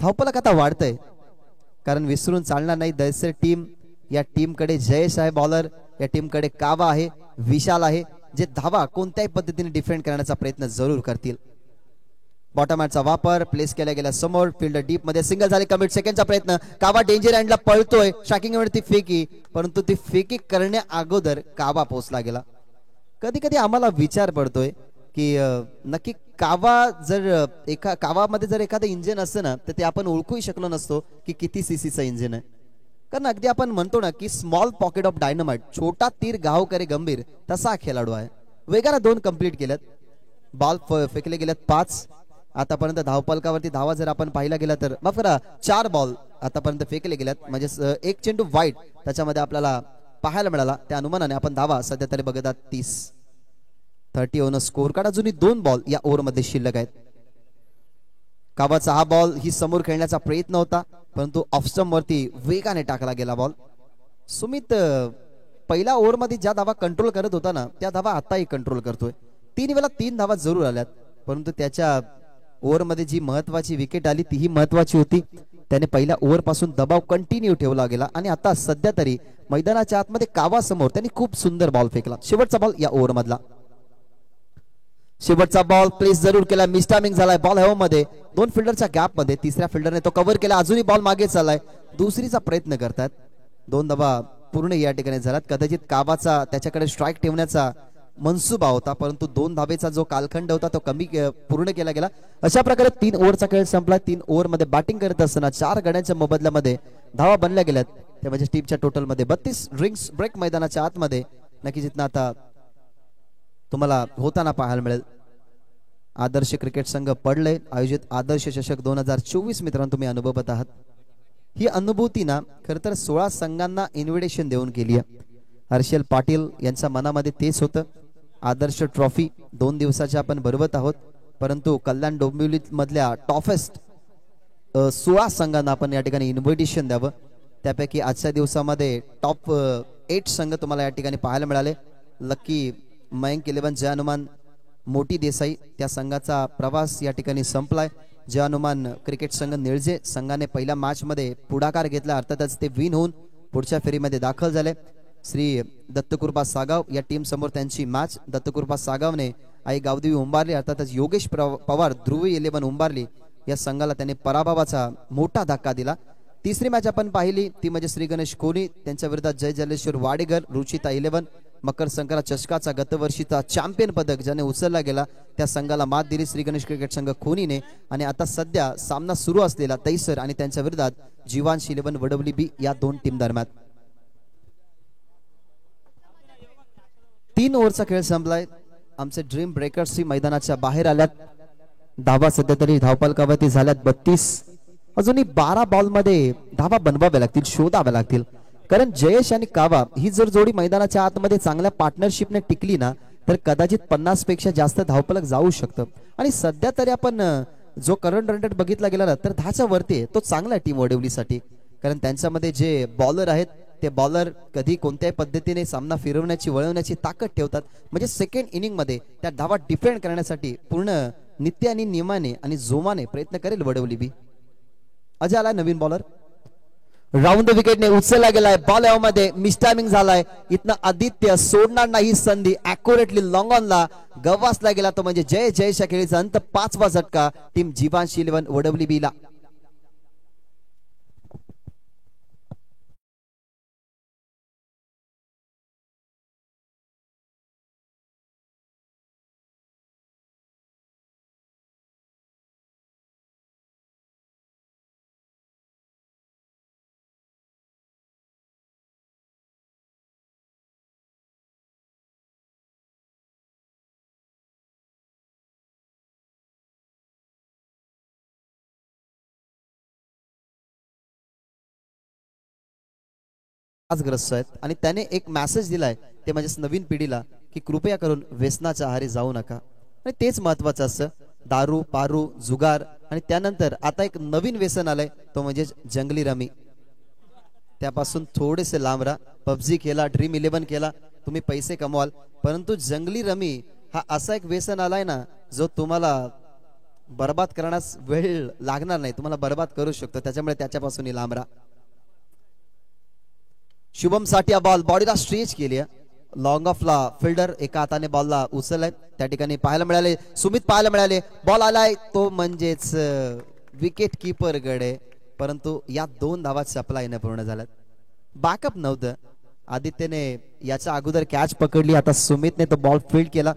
धावफलक आता वाढतंय कारण विसरून चालणार नाही. दैसर टीम, या टीमकडे जयेश आहे बॉलर, या टीमकडे कावा आहे, विशाल आहे, जे धावा कोणत्याही पद्धतीने डिफेंड करण्याचा प्रयत्न जरूर करतील. बॉटम हॅटचा वापर प्लेस केला गेला समोर. फिल्डर डीप मध्ये सिंगल झाले. कमिट सेकंडचा प्रयत्न. कावा डेंजर एंडला पळतोय. स्ट्रायकिंग वरती फेकी परंतु ती फेकी करण्या अगोदर कावा पोहोचला गेला. कधी कधी आम्हाला विचार पडतोय की नक्की कावा जर कावामध्ये जर एखादं इंजिन असतं ना तर ते आपण ओळखूही शकलो नसतो की किती सीसीचं इंजिन आहे. कारण अगदी आपण म्हणतो ना की स्मॉल पॉकेट ऑफ डायनामाइट, छोटा तीर घाव करे गंभीर, तसा खेळाडू आहे. वेगाला 2 कंप्लीट केल्यात. बॉल फेकले गेल्यात 5. आतापर्यंत धावपलकावरती धावा जर आपण पाहिला गेला तर माफ करा 4 बॉल आतापर्यंत फेकले गेल्यात म्हणजे 1 चेंडू वाईट त्याच्यामध्ये आपल्याला पाहायला मिळाला. त्या अनुमानाने आपण धावा सध्या तरी बघतात 30 ऑन स्कोर कार्ड. अजूनही 2 बॉल या ओव्हर मध्ये शिल्लक आहेत. कावाचा हा बॉल ही समोर खेळण्याचा प्रयत्न होता परंतु ऑफ स्टंप वरती वेगाने टाकला गेला बॉल. सुमित पहिल्या ओव्हर मध्ये ज्या धावा कंट्रोल करत होता ना त्या धावा आताही कंट्रोल करतोय. 3 वेळा 3 धावा जरूर आल्यात परंतु त्याच्या ओव्हर मध्ये जी महत्वाची विकेट आली तीही महत्वाची होती. त्याने पहिल्या ओव्हर पासून दबाव कंटिन्यू ठेवला गेला आणि आता सध्या तरी मैदानाच्या आतमध्ये कावा समोर त्यांनी खूप सुंदर बॉल फेकला. शेवटचा बॉल या ओव्हर मधला. शेवटचा बॉल प्लेस जरूर केला. मिसटायमिंग झालाय. बॉल हवा मध्ये 2 फिल्डरच्या गॅप मध्ये. तिसऱ्या फिल्डरने तो कव्हर केला. अजूनही बॉल मागे चाललाय. दुसरीचा प्रयत्न करतात. 2 धावा पूर्ण या ठिकाणी झालात. कदाचित कावाचा त्याच्याकडे स्ट्राईक ठेवण्याचा मनसुबा होता परंतु 2 धावेचा जो कालखंड होता तो कमी पूर्ण केला गेला. अशा प्रकारे 3 ओव्हरचा खेळ संपला. 3 ओव्हर मध्ये बॅटिंग करत असताना 4 गड्यांच्या मोबदल्यामध्ये धावा बनल्या गेल्यात. ते म्हणजे टीमच्या टोटल मध्ये 32 ड्रिंक्स ब्रेक मैदानाच्या आतमध्ये नक्कीच इथनं आता तुम्हाला होताना पाहायला मिळेल. आदर्श क्रिकेट संघ पडले आयोजित आदर्श चषक 2024 मित्रांनो तुम्ही अनुभवत आहात. ही अनुभूती ना खरं तर 16 संघांना इन्व्हिटेशन देऊन केली आहे. हर्षल पाटील यांच्या मनामध्ये तेच होतं आदर्श ट्रॉफी 2 दिवसाच्या आपण भरवत आहोत, परंतु कल्याण डोंबिवली मधल्या टॉफेस्ट 16 संघांना आपण या ठिकाणी इन्व्हिटेशन द्यावं. त्यापैकी आजच्या दिवसामध्ये टॉप 8 संघ तुम्हाला या ठिकाणी पाहायला मिळाले. लक्की, मयंक 11, जय हनुमान, मोठी देसाई त्या संघाचा प्रवास या ठिकाणी संपलाय. जय हनुमान क्रिकेट संघ निळजे संघाने पहिल्या मॅच मध्ये पुढाकार घेतला, अर्थातच ते विन होऊन पुढच्या फेरीमध्ये दाखल झाले. श्री दत्तकृपा सागाव या टीम समोर त्यांची मॅच. दत्तकृपा सागावने आई गावदेवी उंबारली, अर्थातच योगेश पवार ध्रुवी 11 उंबारली या संघाला त्याने पराभवाचा मोठा धक्का दिला. तिसरी मॅच आपण पाहिली ती म्हणजे श्री गणेश कोणी त्यांच्या विरोधात जय जलेश्वर वाडेकर, रुचिता 11, मकर संक्रांत चषकाचा गतवर्षीचा चॅम्पियन पदक ज्याने उचलला गेला त्या संघाला मात दिली श्री गणेश क्रिकेट संघ खोनीने. आणि आता सध्या सामना सुरू असलेला तैसर आणि त्यांच्या विरोधात जीवांश 11 वडवली बी या 2 टीम दरम्यान 3 ओव्हरचा खेळ संपलाय. आमचे ड्रीम ब्रेकर्स ही मैदानाच्या बाहेर आल्यात. धावा सध्या तरी धावफलकावरती झाल्यात 32. अजूनही 12 बॉल मध्ये धावा बनवाव्या लागतील, शोधाव्या लागतील. कारण जयेश आणि कावा ही जर जोडी मैदानाच्या आतमध्ये चांगल्या पार्टनरशिपने टिकली ना तर कदाचित 50 पेक्षा जास्त धावफलक जाऊ शकतं. आणि सध्या तरी आपण जो करंट रन रेट बघितला गेला ना तर 10च्या वरती आहे. तो चांगला आहे टीम वडवलीसाठी, कारण त्यांच्यामध्ये जे बॉलर आहेत ते बॉलर कधी कोणत्याही पद्धतीने सामना फिरवण्याची वळवण्याची ताकद ठेवतात. म्हणजे सेकंड इनिंग मध्ये त्या धावा डिफेंड करण्यासाठी पूर्ण नित्य आणि नियमाने आणि जोमाने प्रयत्न करेल वडवली बी. अजय आला नवीन बॉलर, राऊंड द विकेटने उचलला गेलाय. बॉल मध्ये मिसटायमिंग झालाय. इथनं आदित्य सोडणार नाही संधी, अॅक्युरेटली लॉंग ऑनला गवासला गेला तो म्हणजे जय जयच्या खेळीचा अंत. 5वा झटका टीम जीवांश 11 वडवली बीला. ग्रस्त आहेत आणि त्याने एक मेसेज दिलाय ते म्हणजे नवीन पिढीला की कृपया करून व्यसनाच्या आहारी जाऊ नका. आणि तेच महत्वाचं असतं. दारू, पारू, जुगार आणि त्यानंतर आता एक नवीन व्यसन आलंय तो म्हणजे जंगली रमी. त्यापासून थोडेसे लांब राहा. पबजी खेळा, ड्रीम 11 खेळा, तुम्ही पैसे कमवाल, परंतु जंगली रमी हा असा एक व्यसन आलाय ना जो तुम्हाला बर्बाद करण्यास वेळ लागणार नाही, तुम्हाला बर्बाद करू शकतो. त्याच्यामुळे त्याच्यापासून लांब राहा. शुभम साठी बॉल बॉडीला स्ट्रेच केली. लॉंग ऑफला फिल्डर एका हाताने बॉलला उचललाय. त्या ठिकाणी पाहायला मिळाले सुमित पाहायला मिळाले. बॉल आलाय तो म्हणजेच विकेट कीपर गडे, परंतु या 2 धावा सप्लायने पूर्ण झाल्यात. बॅकअप नव्हतं. आदित्यने याच्या अगोदर कॅच पकडली, आता सुमितने तो बॉल फील्ड केला.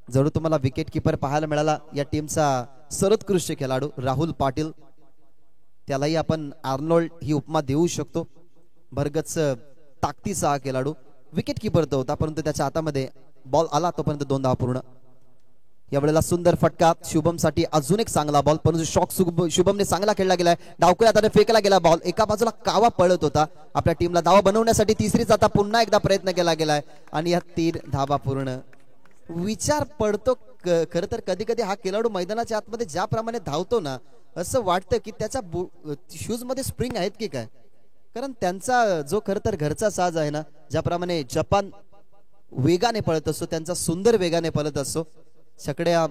जरूर तुम्हाला विकेट कीपर पाहायला मिळाला. या टीमचा सर्वोत्कृष्ट खेळाडू राहुल पाटील, त्यालाही आपण आर्नोल्ड ही उपमा देऊ शकतो. भरगच ताकदीचा हा खेळाडू. विकेट कीपर तो होता परंतु त्याच्या हातामध्ये बॉल आला तोपर्यंत 2 धावा पूर्ण. यावेळेला सुंदर फटका शुभम साठी, अजून एक चांगला बॉल, परंतु शॉक शुभमने चांगला खेळला गेलाय. डावकुऱ्या हाताने फेकला गेला बॉल. एका बाजूला कावा पळत होता. आपल्या टीमला धावा बनवण्यासाठी तिसरीच आता पुन्हा एकदा प्रयत्न केला गेलाय आणि या 3 धावा पूर्ण. विचार पडतो खर तर कधी कधी हा खेळाडू मैदानाच्या आतमध्ये ज्याप्रमाणे धावतो ना असं वाटतं की त्याच्या शूज मध्ये स्प्रिंग आहेत की काय. कारण त्यांचा जो खर तर घरचा साज आहे ना, ज्याप्रमाणे जपान वेगाने पळत असतो त्यांचा सुंदर वेगाने पळत असतो. सगळ्या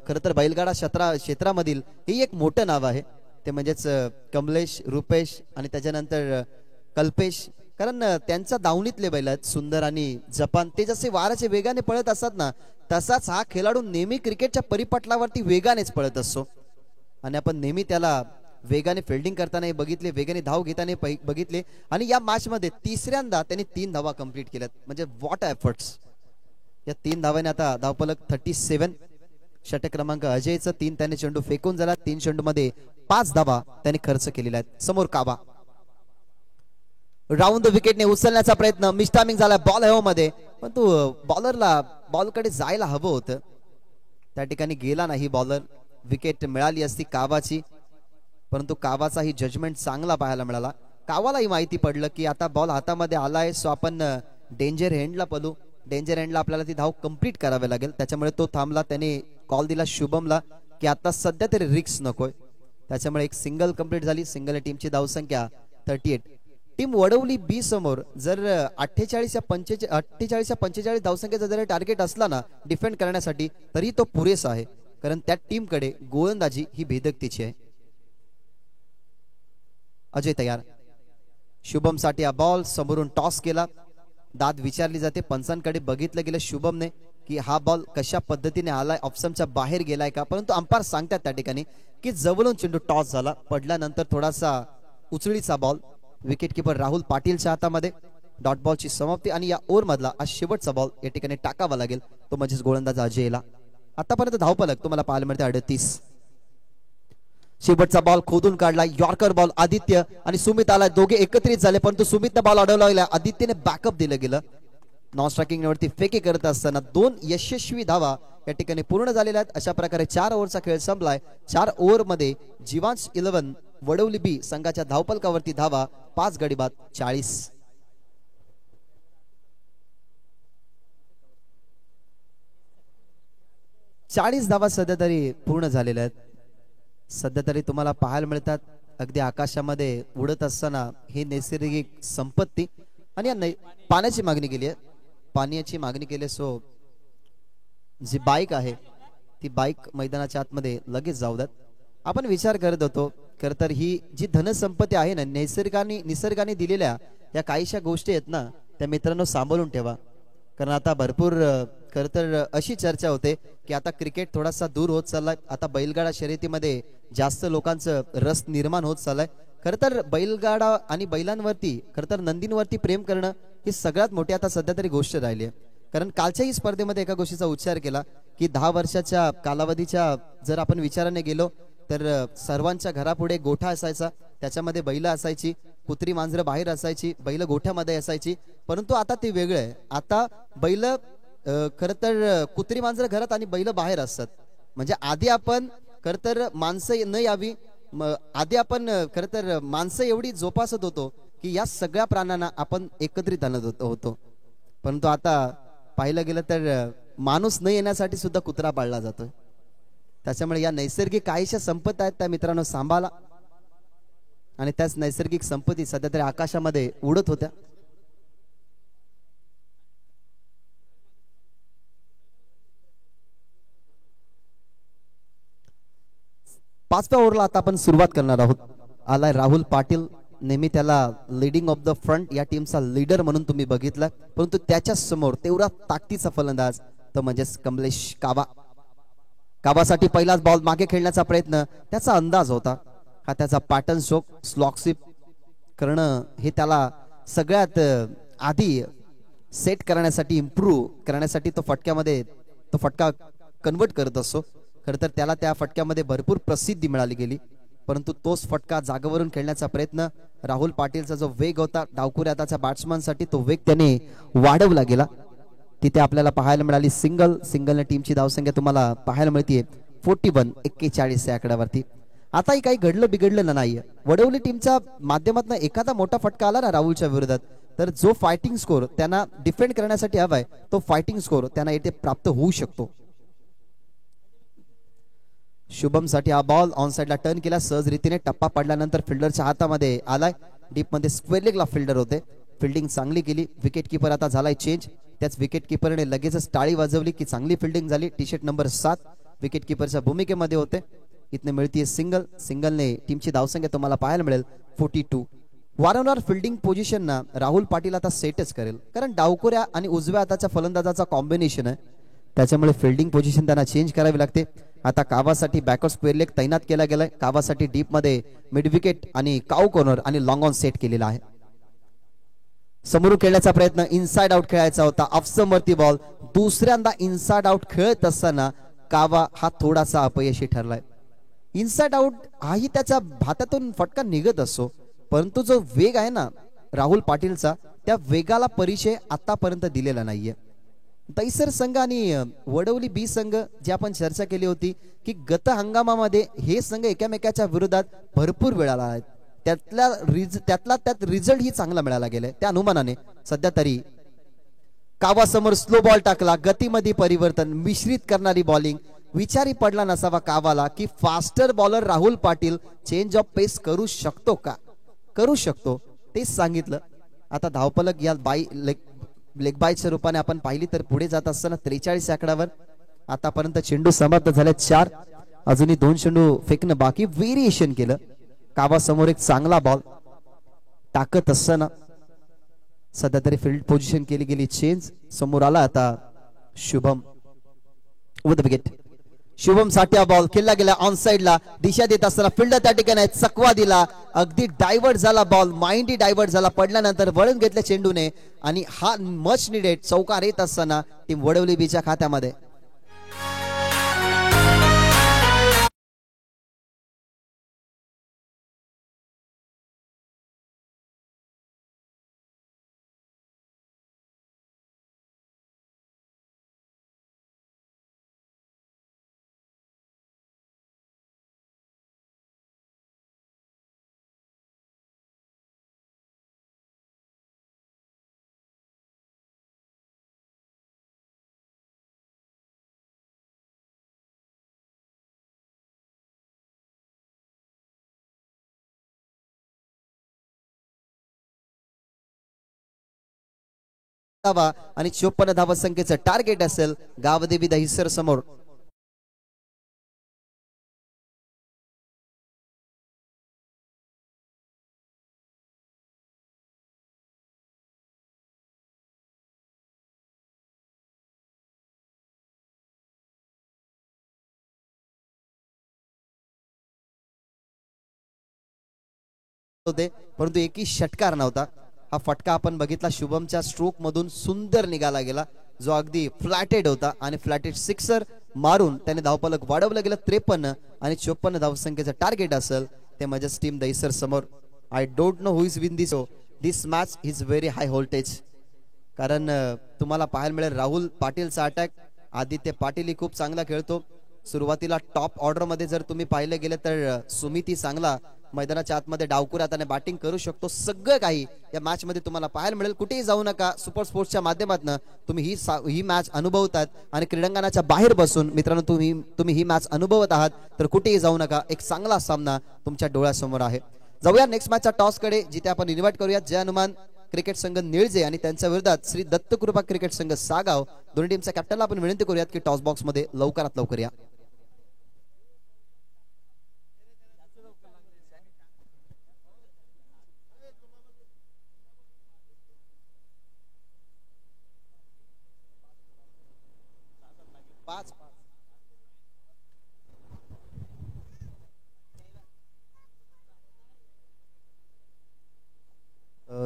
खर तर बैलगाडा क्षेत्रामधील हे एक मोठं नाव आहे ते म्हणजेच कमलेश, रुपेश आणि त्याच्यानंतर कल्पेश. कारण त्यांचा दावणीतले बैल आहेत सुंदर आणि जपान. ते जसे वाराचे वेगाने पळत असतात ना तसाच हा खेळाडू नेहमी क्रिकेटच्या परिपटलावरती वेगानेच पळत असतो. आणि आपण नेहमी त्याला वेगाने फिल्डिंग करताना बघितले, वेगाने धाव घेताना बघितले. आणि या मॅच मध्ये तिसऱ्यांदा त्यांनी 3 धावा कंप्लीट केल्यात. म्हणजे व्हॉट एफर्ट्स. या 3 धावाने आता धावफलक 37. षटक क्रमांक अजयचं 3 त्याने चेंडू फेकून झाला. 3 चेंडू मध्ये 5 धावा त्यांनी खर्च केलेल्या आहेत. समोर कावा राऊंड विकेटने उचलण्याचा प्रयत्न, मिस्टायमिंग झाला बॉल हॅव मध्ये, पण तो बॉलरला बॉलकडे जायला हवं होतं, त्या ठिकाणी गेला नाही बॉलर. विकेट मिळाली असती कावाची, परंतु कावाचाही जजमेंट चांगला पाहायला मिळाला. कावालाही माहिती पडलं की आता बॉल हातामध्ये आलाय सो आपण डेंजर हँडला पळू, डेंजर एंडला आपल्याला ती धाव कंप्लीट करावी लागेल, त्याच्यामुळे तो थांबला. त्याने कॉल दिला शुभमला की आता सध्या तरी रिक्स नकोय, त्याच्यामुळे एक सिंगल कंप्लीट झाली. सिंगल टीमची धावसंख्या 38. टीम वडवली बी समोर जर 48 या 45 धावसंख्येचा जर टार्गेट असला ना डिफेंड करण्यासाठी, तरी तो पुरेसा आहे, कारण त्या टीमकडे गोलंदाजी ही भेदकतेची आहे. अजय तयार. शुभम साठी हा बॉल समोरून टॉस केला. दाद विचारली जाते, पंचांकडे बघितलं गेलं शुभमने की हा बॉल कशा पद्धतीने आलाय, ऑप्शनच्या बाहेर गेलाय का, परंतु अंपायर सांगतात त्या ठिकाणी की जवळून चेंडू टॉस झाला, पडल्यानंतर थोडासा उचळीचा बॉल. विकेट किपर राहुल पाटीलच्या हातामध्ये. डॉट बॉलची समाप्ती आणि या ओव्हर मधला हा शेवटचा बॉल या ठिकाणी टाकावा लागेल, तो म्हणजेच गोलंदाज अजयला. आतापर्यंत धावफलक तुम्हाला पाहायला मिळते 38. शेवटचा बॉल खोदून काढला, यॉर्कर बॉल. आदित्य आणि सुमित आला, दोघे एकत्रित झाले, परंतु सुमितने बॉल अडवला गेला, आदित्यने बॅकअप दिलं गेलं. नॉन स्ट्रायकिंग वरती फेकी करत असताना 2 यशस्वी धावा या ठिकाणी पूर्ण झालेल्या आहेत. अशा प्रकारे 4 ओव्हरचा खेळ संपलाय. 4 ओव्हर मध्ये जीवांश 11 वडवली बी संघाच्या धावपलकावरती धावा 5 गडी बाद 40. धावा सध्या तरी पूर्ण झालेल्या आहेत. सध्या तरी तुम्हाला पाहायला मिळतात अगदी आकाशामध्ये उडत असताना ही नैसर्गिक संपत्ती. आणि पाण्याची मागणी केली आहे, पाण्याची मागणी केली. सो जी बाईक आहे ती बाईक मैदानाच्या आतमध्ये लगेच जाऊ द्यात. आपण विचार करत होतो खर तर ही जी धनसंपत्ती आहे ना, निसर्गाने दिलेल्या या काहीशा गोष्टी आहेत ना, त्या मित्रांनो सांभाळून ठेवा. कारण आता भरपूर खर तर अशी चर्चा होते की आता क्रिकेट थोडासा दूर होत चाललाय, आता बैलगाडा शर्यतीमध्ये जास्त लोकांचं रस निर्माण होत चाललाय. खर तर बैलगाडा आणि बैलांवरती खर तर नंदींवरती प्रेम करणं ही सगळ्यात मोठी आता सध्या तरी गोष्ट राहिली आहे. कारण कालच्याही स्पर्धेमध्ये एका गोष्टीचा उच्चार केला की 10 वर्षाच्या कालावधीच्या जर आपण विचाराने गेलो तर सर्वांच्या घरापुढे गोठा असायचा, त्याच्यामध्ये बैल असायची, कुत्री मांजरं बाहेर असायची, बैल गोठ्यामध्ये असायची. परंतु आता ते वेगळं आहे. आता बैल खर तर कुत्री मांजरं घरात आणि बैल बाहेर असतात. म्हणजे आधी आपण खर तर माणसं न यावी, आधी आपण खर तर माणसं एवढी जोपासत होतो की या सगळ्या प्राण्यांना आपण एकत्रित आणत होतो. परंतु आता पाहिलं गेलं तर माणूस न येण्यासाठी सुद्धा कुत्रा पाळला जातोय. त्याच्यामुळे या नैसर्गिक काहीशा संपत्ती आहेत त्या मित्रांनो सांभाळा. आणि त्याच नैसर्गिक संपत्ती सध्या तरी आकाशामध्ये उडत होत्या. पाचव्या ओव्हरला आता आपण सुरुवात करणार आहोत. आलाय राहुल पाटील, नेहमी त्याला लीडिंग ऑफ द फ्रंट या टीमचा लीडर म्हणून तुम्ही बघितलं, परंतु त्याच्या समोर तेवढा ताकदीचा फलंदाज तो म्हणजेच कमलेश कावा. कावासाठी पहिलाच बॉल मागे खेळण्याचा प्रयत्न, त्याचा अंदाज होता हा त्याचा पॅटर्न स्ट्रोक स्लॉक करणं हे त्याला सगळ्यात आधी सेट करण्यासाठी, इम्प्रूव्ह करण्यासाठी तो फटका कन्वर्ट करत असतो. खर तर त्याला त्या फटक्यामध्ये भरपूर प्रसिद्धी मिळाली गेली, परंतु तोच फटका जागेवरून खेळण्याचा प्रयत्न, राहुल पाटीलचा जो वेग होता डावकुऱ्याचा बॅट्समन साठी तो वेग त्याने वाढवला गेला. तिथे आपल्याला पाहायला मिळाली सिंगलने टीमची धावसंख्या तुम्हाला पाहायला मिळते 41 या आकड्यावरती. आताही काही घडलं बिघडलं नाहीये. वडवली टीमच्या माध्यमातून एखादा मोठा फटका आला ना राहुलच्या विरोधात, तर जो फायटिंग स्कोर त्यांना डिफेंड करण्यासाठी हवाय तो फायटिंग स्कोर त्यांना इथे प्राप्त होऊ शकतो. शुभम साठी हा बॉल ऑन साइडला टर्न केला, सहज रीतीने टप्पा पडल्यानंतर फिल्डरच्या हातामध्ये आलाय. डीप मध्ये स्क्वेअर लेगला फिल्डर होते, फिल्डिंग चांगली केली. विकेट किपर आता झालाय चेंज, त्याच विकेट किपरने लगेचच टाळी वाजवली की चांगली फिल्डिंग झाली. टी शर्ट नंबर 7 विकेट किपरच्या भूमिकेमध्ये होते. इथने मिळतीये सिंगलने टीमची धावसंख्या तुम्हाला पाहायला मिळेल 42. वारंवार फिल्डिंग पोझिशनना राहुल पाटील आता सेटच करेल, कारण डावकोऱ्या आणि उजव्या हाताच्या फलंदाजाचा कॉम्बिनेशन आहे, त्याच्यामुळे फिल्डिंग पोझिशन त्यांना चेंज करावी लागते. आता कावासाठी बॅकवर्ड स्क्वेअर लेग तैनात केला गेलाय. कावासाठी डीप मध्ये मिड विकेट आणि काऊ कॉर्नर आणि लॉंग ऑन सेट केलेला आहे. समोरून खेळण्याचा प्रयत्न, इनसाइड आउट खेळायचा होता. ऑफस्टंपवरती बॉल, दुसऱ्यांदा इनसाइड आउट खेळत असताना कावा हा थोडासा अपयशी ठरलाय. इनसाइड आउट हाही त्याच्या हातातून फटका निघत असतो, परंतु जो वेग आहे ना राहुल पाटीलचा, त्या वेगाला परिचय आतापर्यंत दिलेला नाहीये. तैसर संघ आणि वडवली बी संघ जी आपण चर्चा केली होती की गत हंगामामध्ये हे संघ एकामेकाच्या विरोधात भरपूर वेळाला आहेत, त्यात रिझल्ट ही चांगला मिळाला गेलाय. त्या अनुमानाने सध्या तरी कावासमोर स्लो बॉल टाकला, गतीमध्ये परिवर्तन, मिश्रित करणारी बॉलिंग. विचारी पडला नसावा कावाला की fast bowler Rahul Patil change of pace करू शकतो का? करू शकतो, तेच सांगितलं. आता धावपलक या लेग बायच्या रूपाने आपण पाहिली तर पुढे जात असताना 43 आकड्यावर आतापर्यंत चेंडू समाप्त झाले 4. अजूनही 2 चेंडू फेकणं बाकी. व्हेरिएशन केलं कावासमोर, एक चांगला बॉल टाकत असताना सध्या तरी फील्ड पोझिशन केली गेली चेंज. समोर आला आता शुभम विथ विकेट. शुभम साठी बॉल खेळला गेला ऑन साइडला, दिशा देत असताना फिल्डर त्या ठिकाणी चकवा दिला, अगदी डायव्हर्ट झाला बॉल, माइंडी डायव्हर्ट झाला, पडल्यानंतर वळून घेतल्या चेंडूने आणि हा मच निडेड चौकार येत असताना टीम वडवली बीच्या खात्यामध्ये. आणि 54 धावा संख्येचं टार्गेट असेल गावदेवी दहिसर समोर. परंतु एकही षटकार नव्हता. हा फटका आपण बघितला शुभमच्या स्ट्रोक मधून सुंदर निघाला गेला, जो अगदी फ्लॅटेड होता आणि फ्लॅटेड सिक्सर मारून त्याने धावपलक वाढवलं गेलं. 53 आणि 54 धावसंख्येचं टार्गेट असेल ते माझ्याच टीम दहिसर समोर. I don't know who is win this match is very high voltage. कारण तुम्हाला पाहायला मिळेल राहुल पाटीलचा अटॅक. आदित्य पाटील खूप चांगला खेळतो. सुरुवातीला टॉप ऑर्डर मध्ये जर तुम्ही पाहिले गेले तर सुमिती चांगला मैदानाच्या आतमध्ये डावकुरात आणि बॅटिंग करू शकतो. सगळं काही या मॅच मध्ये तुम्हाला पाहायला मिळेल. कुठेही जाऊ नका, सुपर स्पोर्ट्सच्या माध्यमातून तुम्ही ही मॅच अनुभवतात आणि क्रीडांगणाच्या बाहेर बसून मित्रांनो तुम्ही ही मॅच अनुभवत आहात, तर कुठेही जाऊ नका. एक चांगला सामना तुमच्या डोळ्यासमोर आहे. जाऊया नेक्स्ट मॅचच्या टॉस कडे, जिथे आपण इन्व्हाइट करूयात जय हनुमान क्रिकेट संघ निळजे आणि त्यांच्या विरोधात श्री दत्तकृपा क्रिकेट संघ सागाव. दोन्ही टीमच्या कॅप्टनला आपण विनंती करूयात की टॉस बॉक्स मध्ये लवकरात लवकर या.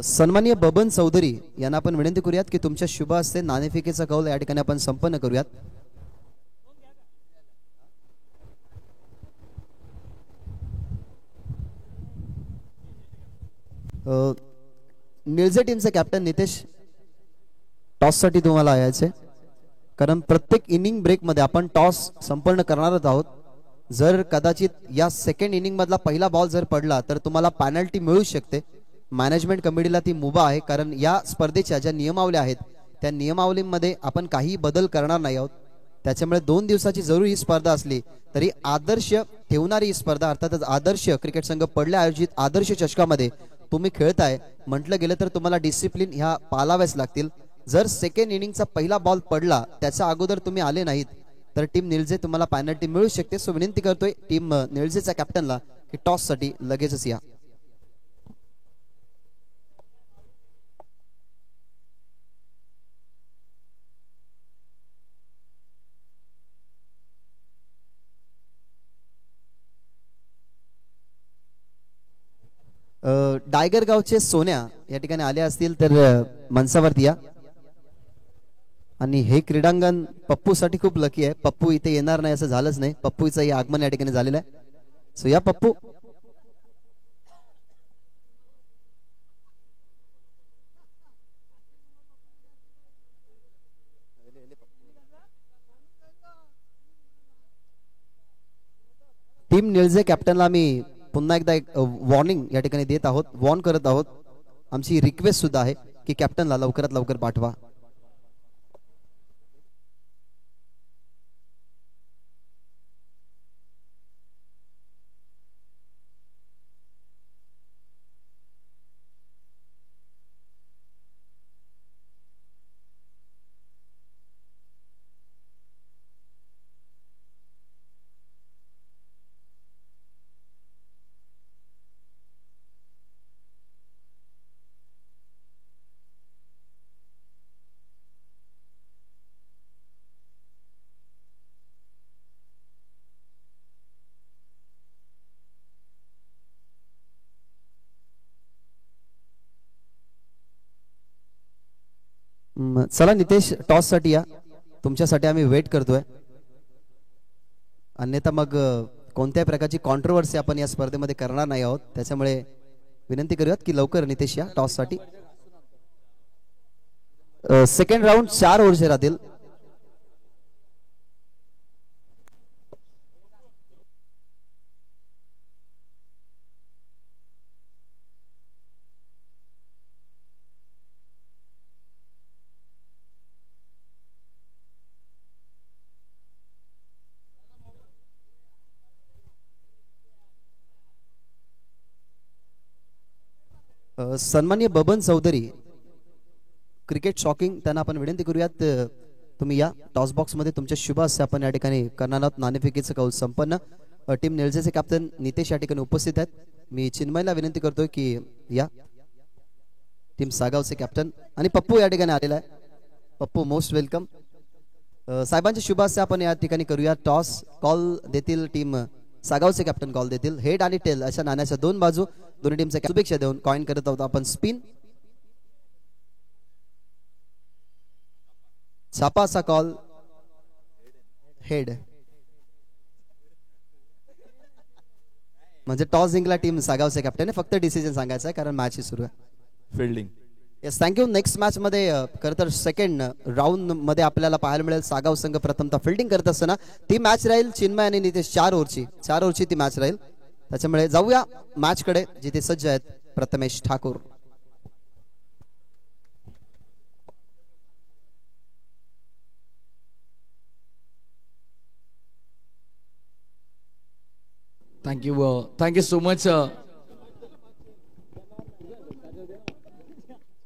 सन्माननीय बबन चौधरी यांना आपण विनंती करूयात की तुमच्या शुभ हस्ते नाणेफेकीचा कौल या ठिकाणी आपण संपन्न करूयात. निळजे टीमचे कॅप्टन नितेश, टॉस साठी तुम्हाला यायचे, कारण प्रत्येक इनिंग ब्रेक मध्ये आपण टॉस संपन्न करणारच आहोत. जर कदाचित या सेकंड इनिंग मधला पहिला बॉल जर पडला तर तुम्हाला पेनल्टी मिळू शकते. मॅनेजमेंट कमिटीला ती मुभा आहे, कारण या स्पर्धेच्या ज्या नियमावली आहेत त्या नियमावलीमध्ये आपण काही बदल करणार नाही आहोत. त्याच्यामुळे 2 दिवसाची जरूर ही स्पर्धा असली तरी आदर्श ठेवणारी ही स्पर्धा, अर्थातच आदर्श क्रिकेट संघ पडल्या आयोजित आदर्श चषकामध्ये तुम्ही खेळताय म्हटलं गेलं तर तुम्हाला डिसिप्लिन ह्या पाळाव्याच लागतील. जर सेकंड इनिंगचा पहिला बॉल पडला त्याच्या अगोदर तुम्ही आले नाहीत तर टीम निळजे तुम्हाला पेनल्टी मिळू शकते. सो विनंती करतोय टीम निळजेच्या कॅप्टनला की टॉस साठी लगेचच या. डायगर गावचे सोन्या या ठिकाणी आले असतील तर मनसावरती या. आणि हे क्रीडांगण पप्पू साठी खूप लकी आहे. पप्पू इथे येणार नाही असं झालंच नाही, पप्पूचं आगमन या ठिकाणी झालेलं आहे. सो या पप्पू. टीम निळजे कॅप्टनला आम्ही पुन्हा एकदा एक वॉर्निंग या ठिकाणी देत आहोत, वॉर्न करत आहोत. आमची रिक्वेस्ट सुद्धा आहे की कॅप्टनला लवकरात लवकर पाठवा. चला नितेश, टॉस साठी या, तुमच्यासाठी आम्ही वेट करतोय. अन्यथा मग कोणत्याही प्रकारची कॉन्ट्रोवर्सी आपण या स्पर्धेमध्ये करणार नाही आहोत. त्याच्यामुळे विनंती करूयात की लवकर नितेश या टॉस साठी. सेकंड राऊंड 4 ओव्हरचे राहतील. सन्माननीय बबन चौधरी, क्रिकेट शॉकिंग, त्यांना आपण विनंती करूयात तुम्ही या टॉस बॉक्स मध्ये तुमच्या शुभ हस्ते आपण या ठिकाणी करणार आहोत नाणेफेकीचं कौल संपन्न. टीम निळजेचे कॅप्टन नितेश या ठिकाणी उपस्थित आहेत. मी चिन्मयला विनंती करतोय की या. टीम सागावचे कॅप्टन आणि पप्पू या ठिकाणी आलेला आहे. Pappu most welcome. साहेबांच्या शुभ हस्ते आपण या ठिकाणी करूया. टॉस कॉल देतील टीम सागावचे कॅप्टन, कॉल देतील. हेड आणि टेल अशा नाण्याच्या दोन बाजू दोन्ही टीमच्या शुभेच्छा देऊन कॉइन करत आहोत आपण स्पिन. छापा असा कॉल, हेड, म्हणजे टॉस जिंकला टीम सागावचे कॅप्टन. फक्त डिसिजन सांगायचं आहे कारण मॅच सुरू आहे. Fielding. Yes, thank you. Next match मध्ये खरं तर सेकंड राऊंड मध्ये आपल्याला पाहायला मिळेल सागाव संघ प्रथमतः फिल्डिंग करत असताना. ती मॅच राहील चिन्मय आणि नितेश 4 ओव्हरची ती मॅच राहील. त्याच्यामुळे जाऊया मॅच कडे, जिथे सज्ज आहेत Prathamesh Thakur. Thank you so much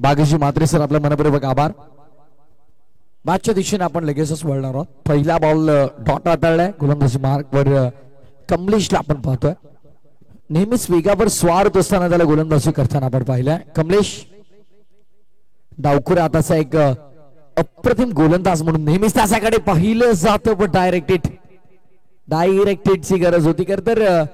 बागेशी मात्रे सर, आपल्या मनपूर्वक आभार. मॅचच्या दिशेने आपण लगेचच वळणार आहोत. पहिला बॉल डॉट हाताळलाय गोलंदाजी मार्कवर कमलेशला आपण पाहतोय. नेहमीच वेगावर स्वार होत असताना त्याला गोलंदाजी करताना आपण पाहिलंय. कमलेश डावखुरा आताचा एक अप्रतिम गोलंदाज म्हणून नेहमीच त्याच्याकडे पाहिलं जातं, पण डायरेक्टेडची गरज होती. खरं तर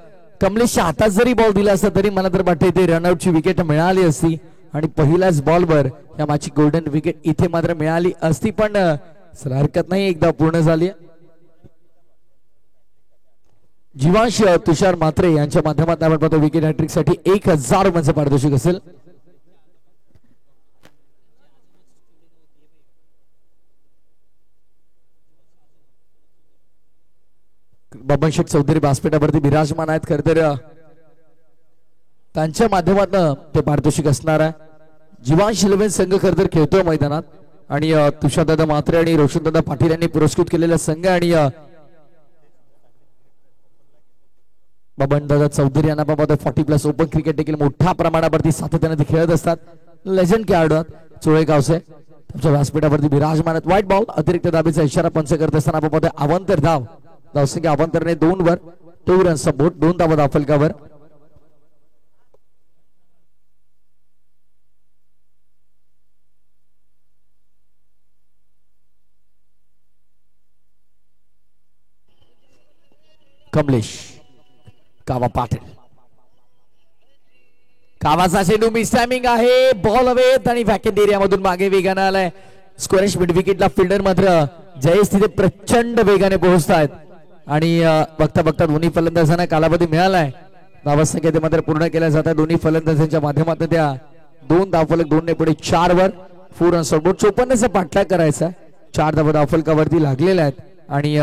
कमलेशच्या हातात जरी बॉल दिला असता तरी मला तर वाटतं इथे रनआउटची विकेट मिळाली असती आणि पहिल्याच बॉलवर या मॅचची गोल्डन विकेट इथे मात्र मिळाली असती. पण हरकत नाही, एकदा पूर्ण झाली. जीवांश तुषार मात्रे यांच्या माध्यमातून आपण पाहतो विकेट हॅट्रिक साठी 1000 रुपयांचं पारितोषिक असेल. बबन शेठ चौधरी व्यासपीठावरती विराजमान आहेत. खरं तर त्यांच्या माध्यमातून ते पारितोषिक असणार आहे. जीवांश 11 संघ खरं तर खेळतोय मैदानात आणि तुषारदादा मात्रे आणि रोशनदादा पाटील यांनी पुरस्कृत केलेला संघ आणि बबनदादा चौधरी यांना बाबा 40+ ओपन क्रिकेट देखील मोठ्या प्रमाणावरती सातत्याने ते खेळत असतात. लेजंड खेळाडू चोळेगावचे त्यांच्या व्यासपीठावरती विराजमान आहेत. व्हाईट बॉल अतिरिक्त दाबीचा इशारा पंच करत असताना बाबा अवंतर धावसंख्या अवंतरने 2 वर 2 रन सपोर्ट 2 धावा धावफलकावर. कमलेश कावा पाटील, कावाचा चेंडू मिस टायमिंग आहे. बॉल हवेत आणि वॅकेंट एरियामधून मागे वेगाने आलाय. स्क्वेअरिश मिड विकेटला फिल्डर मात्र जयेश तिथे प्रचंड वेगाने पोहोचतायत आणि बघता बघता दोन्ही फलंदाजांना कालावधी मिळालाय. धावसंख्या मात्र पूर्ण केल्या जातात. दोन्ही फलंदाजांच्या माध्यमातून त्या 2 धावफलक 2 ने पुढे 4 वर 4 रन सपोर्ट 54चा पाठलाग करायचा. 4 धावा धावफलकावरती लागलेल्या आहेत आणि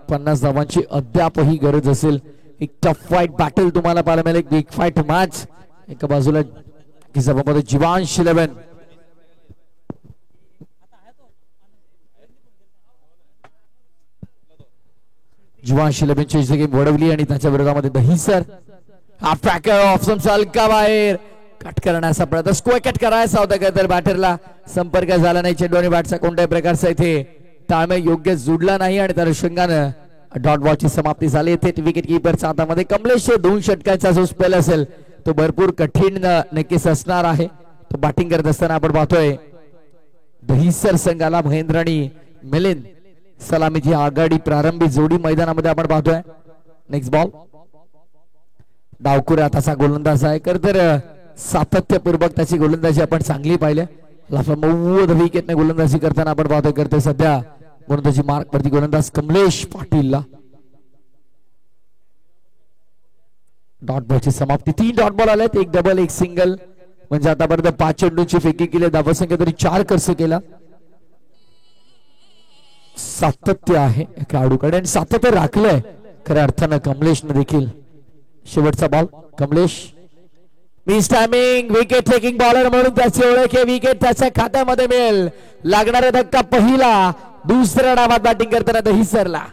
50 धावांची अद्यापही गरज असेल. एक टफ फाईट बॅटल तुम्हाला पाहायला मिळेल. एक बिग फाईट मॅच. एका बाजूला किसाबामध्ये जीवांश 11 जीवांश 11 गेम वडवली आणि त्याच्या विरोधामध्ये दहीसर हा ट्रॅकर ऑप्शन हलका बाहेर कट करण्याचा प्रयत्न. स्क्वेअर कट करायचा होता तर बॅटरला संपर्क झाला नाही. चेंडू आणि बॅटचा कोणत्याही प्रकारचा इथे ताळमेळ योग्य जुडला नाही आणि त्या अनुषंगाने डॉट बॉलची समाप्ती झाली. थेट विकेट किपरच्या हातामध्ये कमलेश 2 षटकांचा जो स्पेल असेल तो भरपूर कठीण नक्कीच असणार आहे. तो बॅटिंग करत असताना आपण पाहतोय दहीसर संघाला महेंद्र आणि मिलिंद सलामीची आघाडी प्रारंभी जोडी मैदानामध्ये आपण पाहतोय. नेक्स्ट बॉल डावखुरा तसा गोलंदाज आहे. खरं तर सातत्यपूर्वक त्याची गोलंदाजी आपण चांगली पाहिली. मऊद विकेटने गोलंदाजी करताना आपण पाहतोय करते सध्या गोलंदाजी मार्क वरती गोलंदाज कमलेश पाटीलला. डॉट बॉलची समाप्ती. 3 डॉट बॉल आलेत, 1 डबल 1 सिंगल, म्हणजे आतापर्यंत 5 चेंडूंची फेकी केली. धावसंख्या तरी 4 खर्च केला. सातत्य आहे खेळाडूकडे आणि सातत्य राखलंय खऱ्या अर्थानं कमलेशने देखील. शेवटचा ball Kamlesh. Miss timing. Wicket taking bowler म्हणून त्याची ओळख आहे. विकेट त्याच्या खात्यामध्ये मिळेल. लागणारा धक्का पहिला. दुसऱ्या डावात बॅटिंग करताना दहिसरला.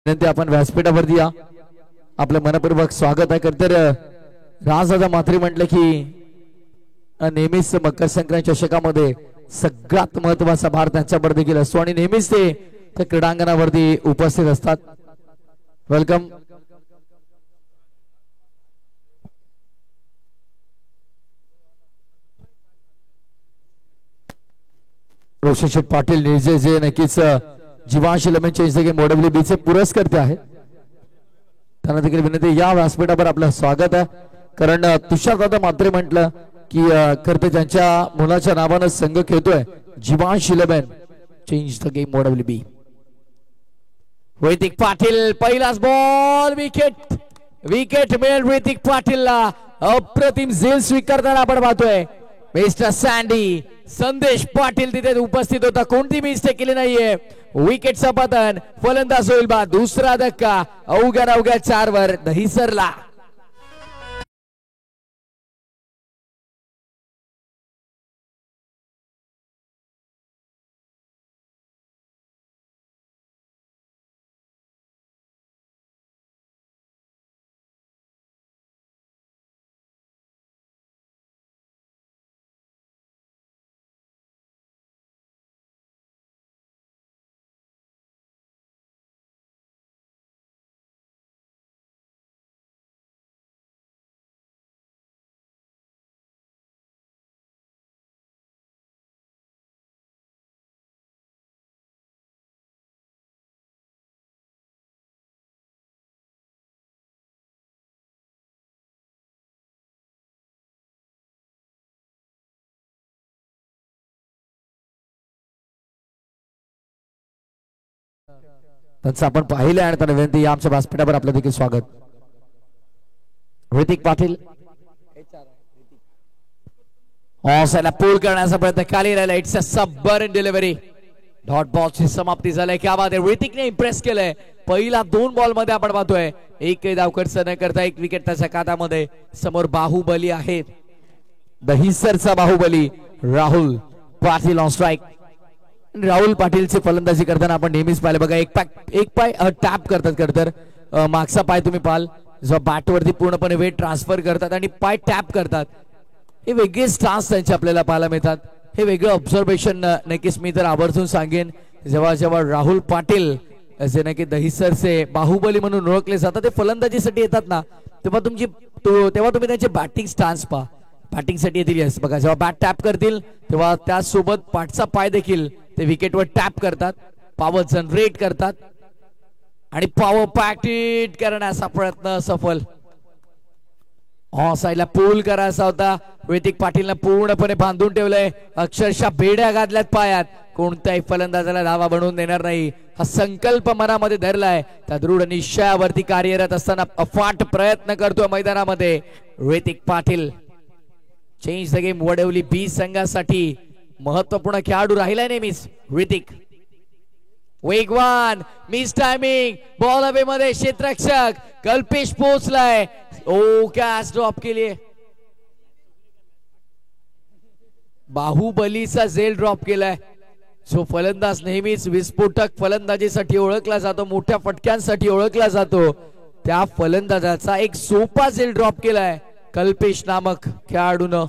आपण व्यासपीठावरती या. आपलं मनपूर्वक स्वागत आहे. तर राजदादा म्हात्रे म्हटलं की नेहमीच मकर संक्रांत चषकामध्ये सगळ्यात महत्वाचा भार त्यांच्यावर देखील असतो आणि नेहमीच ते त्या क्रीडांगणावरती उपस्थित असतात. वेलकम. रोशन शेठ पाटील निर्जय जे नक्कीच जीवांश 11 चेंज द गेम OWB चे पुरस्कर्ते आहेत. त्यांना देखील विनंती या व्यासपीठावर आपलं स्वागत आहे. कारण तुषार दादा म्हात्रे म्हटलं की करते ज्यांच्या मुलाच्या नावानं संघ खेळतोय जीवांश 11 change the game OWB. Hrithik Patil पहिलाच बॉल. विकेट. विकेट मिळेल ऋतिक पाटीलला. अप्रतिम झेल स्वीकारताना आपण पाहतोय. मिस्टर सँडी संदेश पाटील तिथे उपस्थित होता. कोणती मिस्टेक केली नाहीये. विकेटचं पतन. फलंदाज होईल बा. दुसरा धक्का अवघ्या 4 वर दहिसरला. त्यांचं आपण पाहिलं आणि त्यांना विनंती या आमच्या व्यासपीठावर आपलं देखील स्वागत. ऋतिक पाटील पूल करण्याचा प्रयत्न खाली राहिला. It's a submarine delivery. Dot बॉलची समाप्ती झाली. क्या बात आहे. ऋतिकने इम्प्रेस केलंय. पहिला 2 बॉल मध्ये आपण पाहतोय एकही धाव खर्च न करता 1 विकेट त्याच्या खात्यामध्ये. समोर बाहुबली आहे. दहिसरचा बाहुबली राहुल पाटील ऑन स्ट्राइक. राहुल पाटीलची फलंदाजी करताना आपण नेहमीच पाहिलं बघा. एक पाय टॅप करतात. तर मागचा पाय तुम्ही पाल जो बॅटवरती पूर्णपणे वेट ट्रान्सफर करतात आणि पाय टॅप करतात. हे वेगळे स्टान्स त्यांचे आपल्याला पाहायला मिळतात. हे वेगळं ऑब्झर्वेशन नक्कीच मी तर आवर्जून सांगेन. जेव्हा जेव्हा राहुल पाटील जे नक्की दहिसरचे बाहुबली म्हणून ओळखले जातात ते फलंदाजीसाठी येतात ना तेव्हा तुम्ही त्यांचे बॅटिंग स्टान्स पहा. बॅटिंग साठी येतील. यस बघा जेव्हा बॅट टॅप करतील तेव्हा त्यासोबत पाठचा पाय देखील ते विकेटवर टॅप करतात. पॉवर जनरेट करतात आणि पॉवर पॅक्ट करण्याचा प्रयत्न सफल. साईडला पूल करायचा होता. ऋतिक पाटीलनं पूर्णपणे बांधून ठेवलंय. अक्षरशः बेड्या घातल्यात पायात. कोणत्याही फलंदाजाला धावा बनवून देणार नाही हा संकल्प मनामध्ये धरलाय. त्या दृढ निश्चयावरती कार्यरत असताना अफाट प्रयत्न करतोय मैदानामध्ये Hrithik Patil. Change the game Vadavali B संघासाठी महत्वपूर्ण खेळाडू राहिलाय नेहमीच ऋतिक. वेगवान मिस टायमिंग बॉल हवे मध्ये क्षेत्ररक्षक कल्पेश पोहोचलाय. ओ कॅच ड्रॉप केली. बाहुबलीचा झेल ड्रॉप केलाय. जो फलंदाज नेहमीच विस्फोटक फलंदाजीसाठी ओळखला जातो, मोठ्या फटक्यांसाठी ओळखला जातो, त्या फलंदाजाचा एक सोपा झेल ड्रॉप केलाय कल्पेश नामक खेळाडूनं.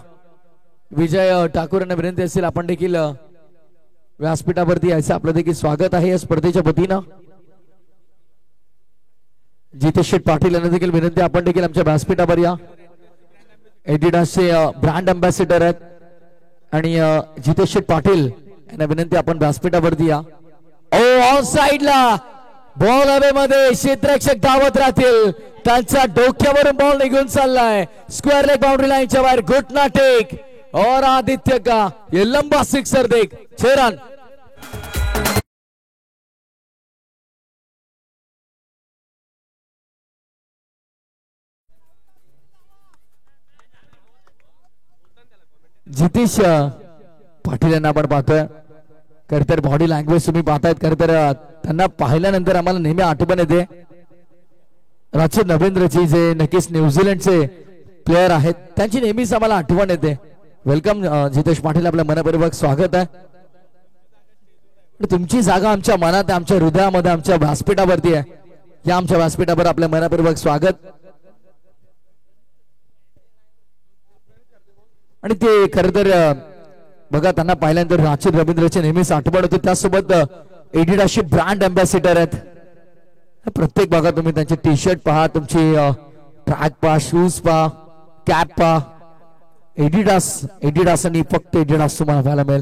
विजय ठाकूरांना विनंती असेल आपण देखील व्यासपीठावरती यायचं. आपलं देखील स्वागत आहे या स्पर्धेच्या वतीनं. जितेश शेठ पाटील यांना देखील विनंती आपण देखील आमच्या व्यासपीठावर या. एडिडासचे ब्रँड अँबॅसेडर आहेत आणि जितेश शेठ पाटील यांना विनंती आपण व्यासपीठावरती या. ऑन साइडला बॉल हवेमध्ये क्षेत्ररक्षक धावत राहतील. त्यांच्या डोक्यावरून बॉल निघून चाललाय. स्क्वेअर लेग बाउंड्री लाईनच्या बाहेर. घुटना टेक और आदित्य का ये लंबा सिक्सर देख 6 रन. जितेश पाटील यांना आपण पाहतोय. खरं तर बॉडी लँग्वेज तुम्ही पाहतायत. खरं तर त्यांना पाहिल्यानंतर आम्हाला नेहमी आठवण येते राजन नवेंद्रजी, जे नक्कीच न्यूझीलंडचे प्लेयर आहेत, त्यांची नेहमीच आम्हाला आठवण येते. वेलकम जितेश पाटील, आपल्या मनपूर्वक स्वागत आहे. तुमची जागा आमच्या मनात, आमच्या हृदयामध्ये, आमच्या व्यासपीठावरती आहे. या आमच्या व्यासपीठावर आपल्या मनपूर्वक स्वागत. आणि ते खरं तर बघा, त्यांना पाहिल्यानंतर राजन रवींद्रची नेहमीच आठवण होती. त्यासोबत एडिडासचे ब्रँड अँबॅसेडर आहेत. प्रत्येक भागात तुम्ही त्यांचे टी शर्ट पहा, तुमची ट्रॅक पहा, शूज पहा, कॅप पहा. एडिडास आणि फक्त एडिडास तुम्हाला पाहायला मिळेल.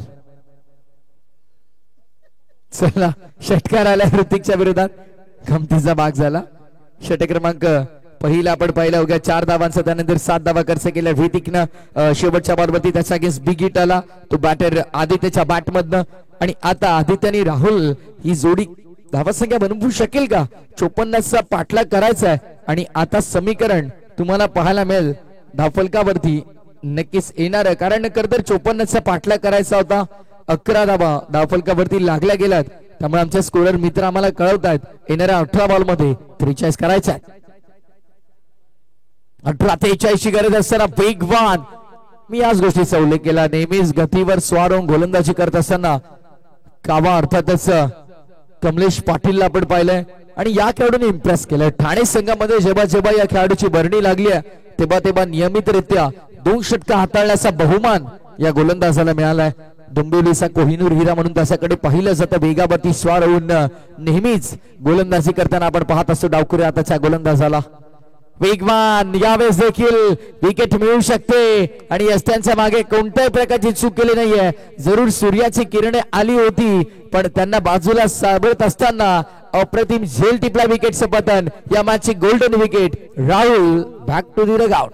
चला, षटकार आला ऋतिकच्या विरोधात. गमतीचा भाग झाला. षटक क्रमांक पहिला आपण पाहिला होता 4 धावांचा. त्यानंतर 7 धावा खर्च केल्या ऋतिकनं शेवटच्या बॉलवरती. त्याचा अगेन्स्ट बिग हिट आला तो बॅटर आदित्यच्या बॅटमधनं. आणि आता आदित्य आणि राहुल ही जोडी धावसंख्या बनवू शकेल का? 54चा पाठलाग करायचा आहे. आणि आता समीकरण तुम्हाला पाहायला मिळेल धावफलकावरती नक्कीच येणार आहे. कारण तर 54चा पाठलाग करायचा होता. 11 धावा धावफलकावरती लागल्या गेल्यात. त्यामुळे आमचे स्कोरर मित्र आम्हाला कळवतायत येणाऱ्या 18 बॉल मध्ये 43 करायचा आहे. 18-43 गरज असताना वेगवान, मी याच गोष्टीचा उल्लेख केला, नेहमीच गतीवर स्वार होऊन गोलंदाजी करत असताना कावा अर्थातच कमलेश पाटीलला आपण पाहिलंय. आणि या खेळाडूने इम्प्रेस केलंय. ठाणे संघामध्ये जेव्हा जेव्हा या खेळाडूची भरणी लागली आहे तेव्हा नियमितरित्या 2 षटका हाताळण्याचा बहुमान या गोलंदाजाला मिळालाय. डोंबिवलीचा कोहिनूर हिरा म्हणून त्याच्याकडे पाहिलं जातं. वेगावरती स्वार होऊन नेहमीच गोलंदाजी करताना आपण पाहत असतो डावखुरे आताच्या गोलंदाजाला. वेगवान, यावेळेस देखील विकेट मिळू शकते. आणि त्यांच्या मागे कोणत्याही प्रकारची चूक केली नाहीये. जरूर सूर्याची किरणे आली होती, पण त्यांना बाजूला सावरत असताना अप्रतिम झेल टिपला विकेटचं पतन. या मॅचची golden wicket. Rahul back to the dugout.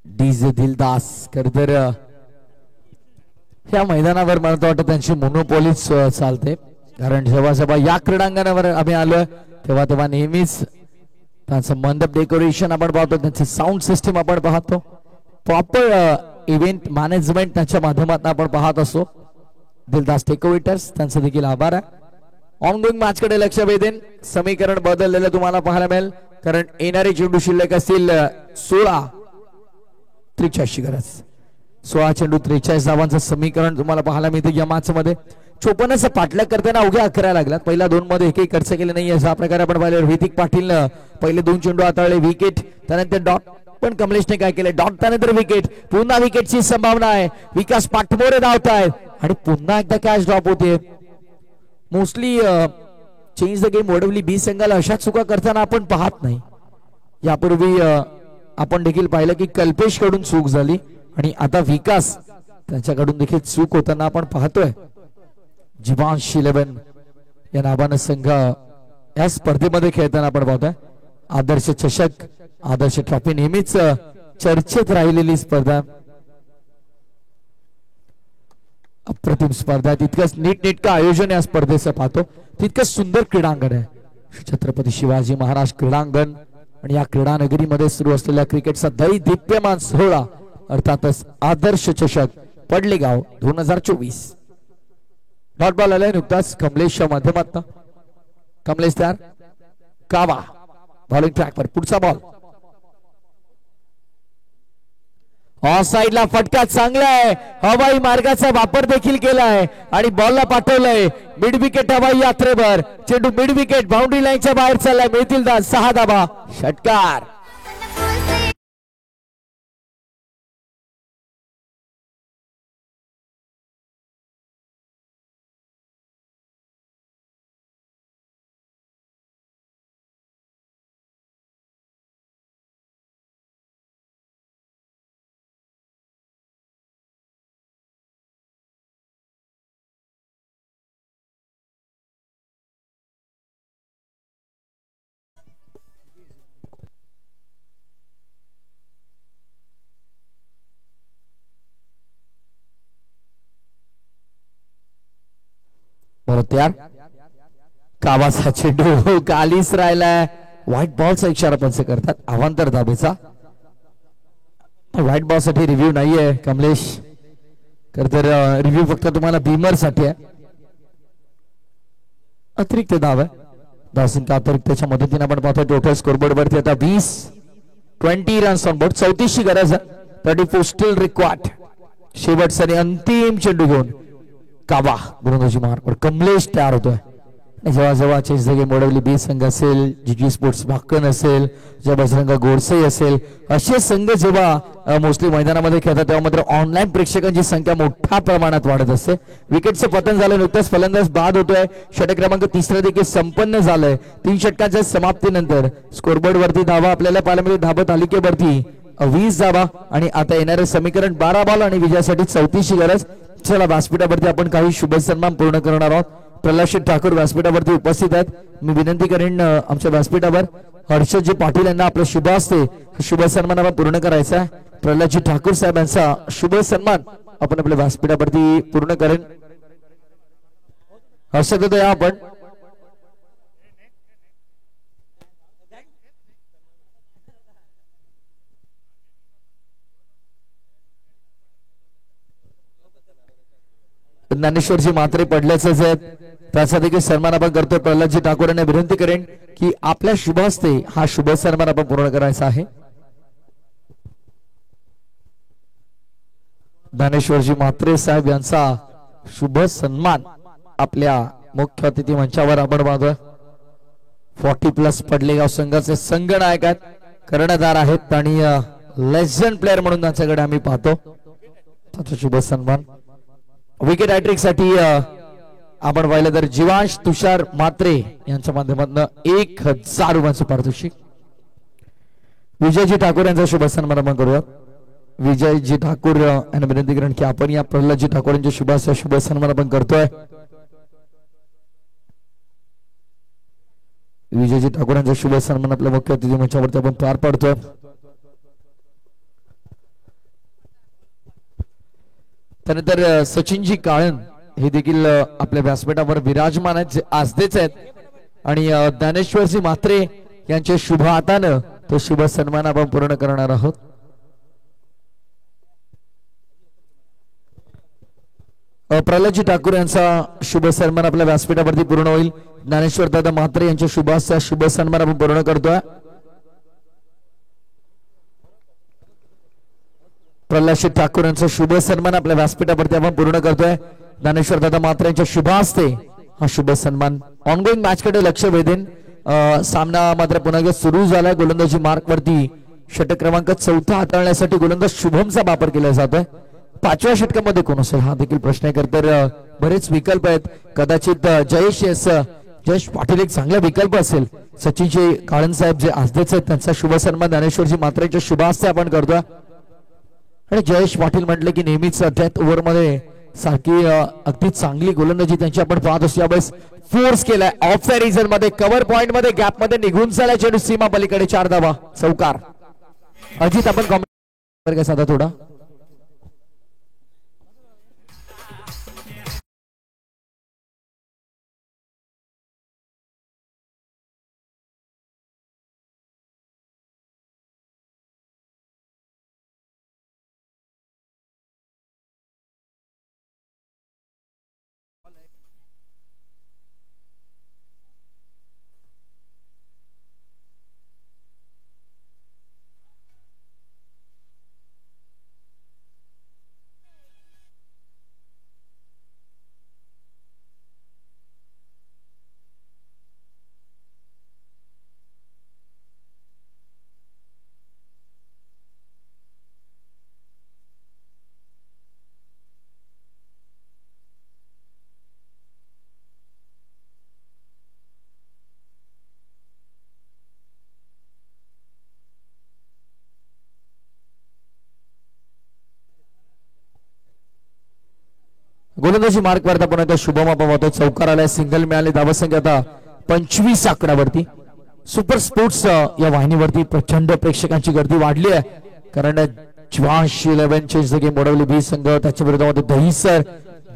DJ दिलदास खरतर या मैदानावर मला वाटतं त्यांची मोनोपोलीच चालते. कारण जेव्हा जेव्हा या क्रीडांगणावर आम्ही आलोय तेव्हा नेहमीच त्यांचं मंडप डेकोरेशन आपण पाहतो, त्यांची साऊंड सिस्टीम आपण पाहतो, प्रॉपर इव्हेंट मॅनेजमेंट त्यांच्या माध्यमातून आपण पाहत असतो. दिलदास डेकोरेटर्स त्यांचा देखील आभार आहे. ऑनगोइंग मॅच कडे लक्ष वेधेन. समीकरण बदललेलं तुम्हाला पाहायला मिळेल. कारण येणारे चेंडू शिल्लक असतील 16. 43 गरज. 16 चेंडू 43 धावांचं समीकरण तुम्हाला पाहायला मिळतं या मॅच मध्ये. 54चा पाठलाग करताना अवघ्या 11 लागल्यात. पहिल्या 2 मध्ये एकही खर्च केले नाही अशा प्रकारे आपण पाहिलं. ऋतिक पाटीलनं पहिले 2 चेंडू हाताळले, विकेट. त्यानंतर डॉट, पण कमलेशने काय केले, डॉट त्यानंतर विकेट. पुन्हा विकेटची संभावना आहे. विकास पाठमोरे धावतायत आणि पुन्हा एकदा कॅच ड्रॉप होते. Mostly change the game Vadavali B संघाला अशा चुका करताना आपण पाहत नाही. यापूर्वी आपण देखील पाहिलं की कल्पेश कडून चूक झाली आणि आता विकास त्यांच्याकडून देखील चूक होताना आपण पाहतोय. जीवांश 11 या नावानं संघ या स्पर्धेमध्ये खेळताना आपण पाहतोय. आदर्श चषक, आदर्श ट्रॉफी नेहमीच चर्चेत राहिलेली स्पर्धा, अप्रतिम स्पर्धा. तितकंच नीटनेटकं आयोजन या स्पर्धेचं पाहतो, तितकं सुंदर क्रीडांगण आहे छत्रपती शिवाजी महाराज क्रीडांगण. आणि या क्रीडा नगरीमध्ये सुरू असलेल्या क्रिकेटचा दैदिप्यमान सोहळा अर्थातच आदर्श चषक पडलेगाव 2024. डॉट बॉल आलाय नुकताच कमलेशच्या माध्यमातून. कमलेश तयार, कावा बॉलिंग ट्रॅकवर. पुढचा बॉल ऑफ साइडला, फटका चांगला आहे. हवाई मार्गाचा वापर देखील केलाय आणि बॉलला पाठवलंय मिड विकेट हवाई यात्रेवर. चेंडू मिड विकेट बाउंड्री लाईनच्या बाहेर चाललाय. मिळतील 6 धावा. षटकार. तयार, कावाचा चेंडू खालीच राहिलाय. व्हाईट बॉलचा इशारा पंच करतात, अवांतर धाबेचा. व्हाईट बॉल साठी रिव्ह्यू नाहीये कमलेश, तर रिव्ह्यू फक्त तुम्हाला बीमर साठी आहे. अतिरिक्त धाव आहे. धावसंख्या अतिरिक्तच्या मदतीने आपण पाहतो टोटल स्कोरबोर्ड वरती आता 20 रन्स ऑन बोर्ड. 34ची गरज आहे. 34 स्टिल रिक्वायर्ड. शेवटचा आणि अंतिम चेंडू घेऊन काबा गोलंदाजी मार्कवर कमलेश तयार होतोय. जेव्हा जेव्हा चेस द गेम वडवली बी संघ असेल, जीजी स्पोर्ट्स भाकन असेल, जेव्हा बजरंग गोडसे असेल, असे संघ जेव्हा मोस्टली मैदानामध्ये खेळतात तेव्हा मात्र ऑनलाईन प्रेक्षकांची संख्या मोठ्या प्रमाणात वाढत असते. विकेटचं पतन झालं नुकतंच, फलंदाज बाद होतोय. षटक क्रमांक 3 देखील संपन्न झालंय. 3 षटकांच्या समाप्तीनंतर स्कोरबोर्ड वरती धावा आपल्याला पाहायला मिळते. धाबा तालिकेवरती 20 धावा आणि आता येणारे समीकरण 12 बॉल आणि विजयासाठी 34ची गरज. चला व्यासपीठावरती आपण काही शुभ सन्मान पूर्ण करणार आहोत. प्रल्हाद ठाकूर व्यासपीठावरती उपस्थित आहेत. मी विनंती करेन आमच्या व्यासपीठावर हर्षदजी पाटील यांना आपलं शुभ असते शुभ सन्मान आपण पूर्ण करायचा आहे. प्रल्हाद ठाकूर साहेब यांचा शुभ सन्मान आपण आपल्या व्यासपीठावरती पूर्ण करेन. हर्षद या आपण. ज्ञानेश्वरजी मात्रे पडल्याचेच आहेत, त्याचा देखील सन्मान आपण करतोय. प्रल्हादजी ठाकूर यांना विनंती करेन की आपल्या शुभ हस्ते हा शुभ सन्मान आपण पूर्ण करायचा आहे. ज्ञानेश्वरजी मात्रे साहेब यांचा शुभ सन्मान आपल्या मुख्य अतिथी मंचावर आपण पाहतोय. 40+ पडलेगाव संघाचे संघनायक आहेत, कर्णधार आहेत आणि लेजंड प्लेअर म्हणून त्यांच्याकडे आम्ही पाहतो. त्याचा शुभ सन्मान. विकेट हॅट्रिक साठी आपण पाहिलं तर जीवांश तुषार मात्रे यांच्या माध्यमातून 1000 रुपयांचं पारितोषिक. विजयजी ठाकूर यांचा शुभ सन्मान आपण करूया. विजयजी ठाकूर यांना विनंती करेन की आपण या प्रल्हादजी ठाकूर यांच्या शुभ सन्मान आपण करतोय. विजयजी ठाकूर यांचा शुभ सन्मान आपल्या मुख्य अतिथी मंचावरती आपण पार पाडतोय. त्यानंतर सचिनजी काळन हे देखील आपल्या व्यासपीठावर विराजमान आहेत, जे आजदेच आहेत आणि ज्ञानेश्वरजी मात्रे यांच्या शुभ हातानं तो शुभ सन्मान आपण पूर्ण करणार आहोत. प्रल्हादजी ठाकूर यांचा शुभ सन्मान आपल्या व्यासपीठावरती पूर्ण होईल. ज्ञानेश्वर दादा मात्रे यांच्या शुभ सन्मान आपण पूर्ण करतोय. प्रल्हाद ठाकूर यांचा शुभ सन्मान आपल्या व्यासपीठावरती आपण पूर्ण करतोय. ज्ञानेश्वर दादा मात्र यांच्या शुभ हस्ते हा शुभ सन्मान ऑनगोईंग मॅच कडे लक्ष वेधेन. सामना मात्र पुन्हा एकदा सुरू झाला. गोलंदाजी मार्क वरती षटक क्रमांक 4 हाताळण्यासाठी गोलंदाज शुभमचा वापर केला जातोय. 5व्या षटकामध्ये कोण असेल हा देखील प्रश्न आहे. तर बरेच विकल्प आहेत. कदाचित जयेश पाटील एक चांगला विकल्प असेल. सचिनचे काळन साहेब जे आजदेच आहेत त्यांचा शुभ सन्मान ज्ञानेश्वरजी मात्रेच्या शुभ हस्ते आपण करतोय. आणि जयेश पाटील म्हटले की नेहमीच डेथ ओव्हर मध्ये सारखी अगदी चांगली गोलंदाजी त्यांची आपण पाहत असतो. यावेळेस फोर्स केलाय ऑफ द रिझन मध्ये कव्हर पॉइंट मध्ये गॅप मध्ये निघून चालला चेंडू सीमा पलीकडे 4 धावा चौकार. अजित आपण कॉमेंट काय साधा थोडा गोलंदाजी मार्क वरता पुन्हा एकदा शुभम आपण पाहतो. चौकार आलाय. सिंगल मिळाले. धावसंख्या आता 25 आकड्यावरती. सुपर स्पोर्ट्स या वाहिनीवरती प्रचंड प्रेक्षकांची गर्दी वाढली आहे. कारण जिवांशी 11 चेंज द गेम बोडवली बी संघ त्याच्या विरोधामध्ये दहीसर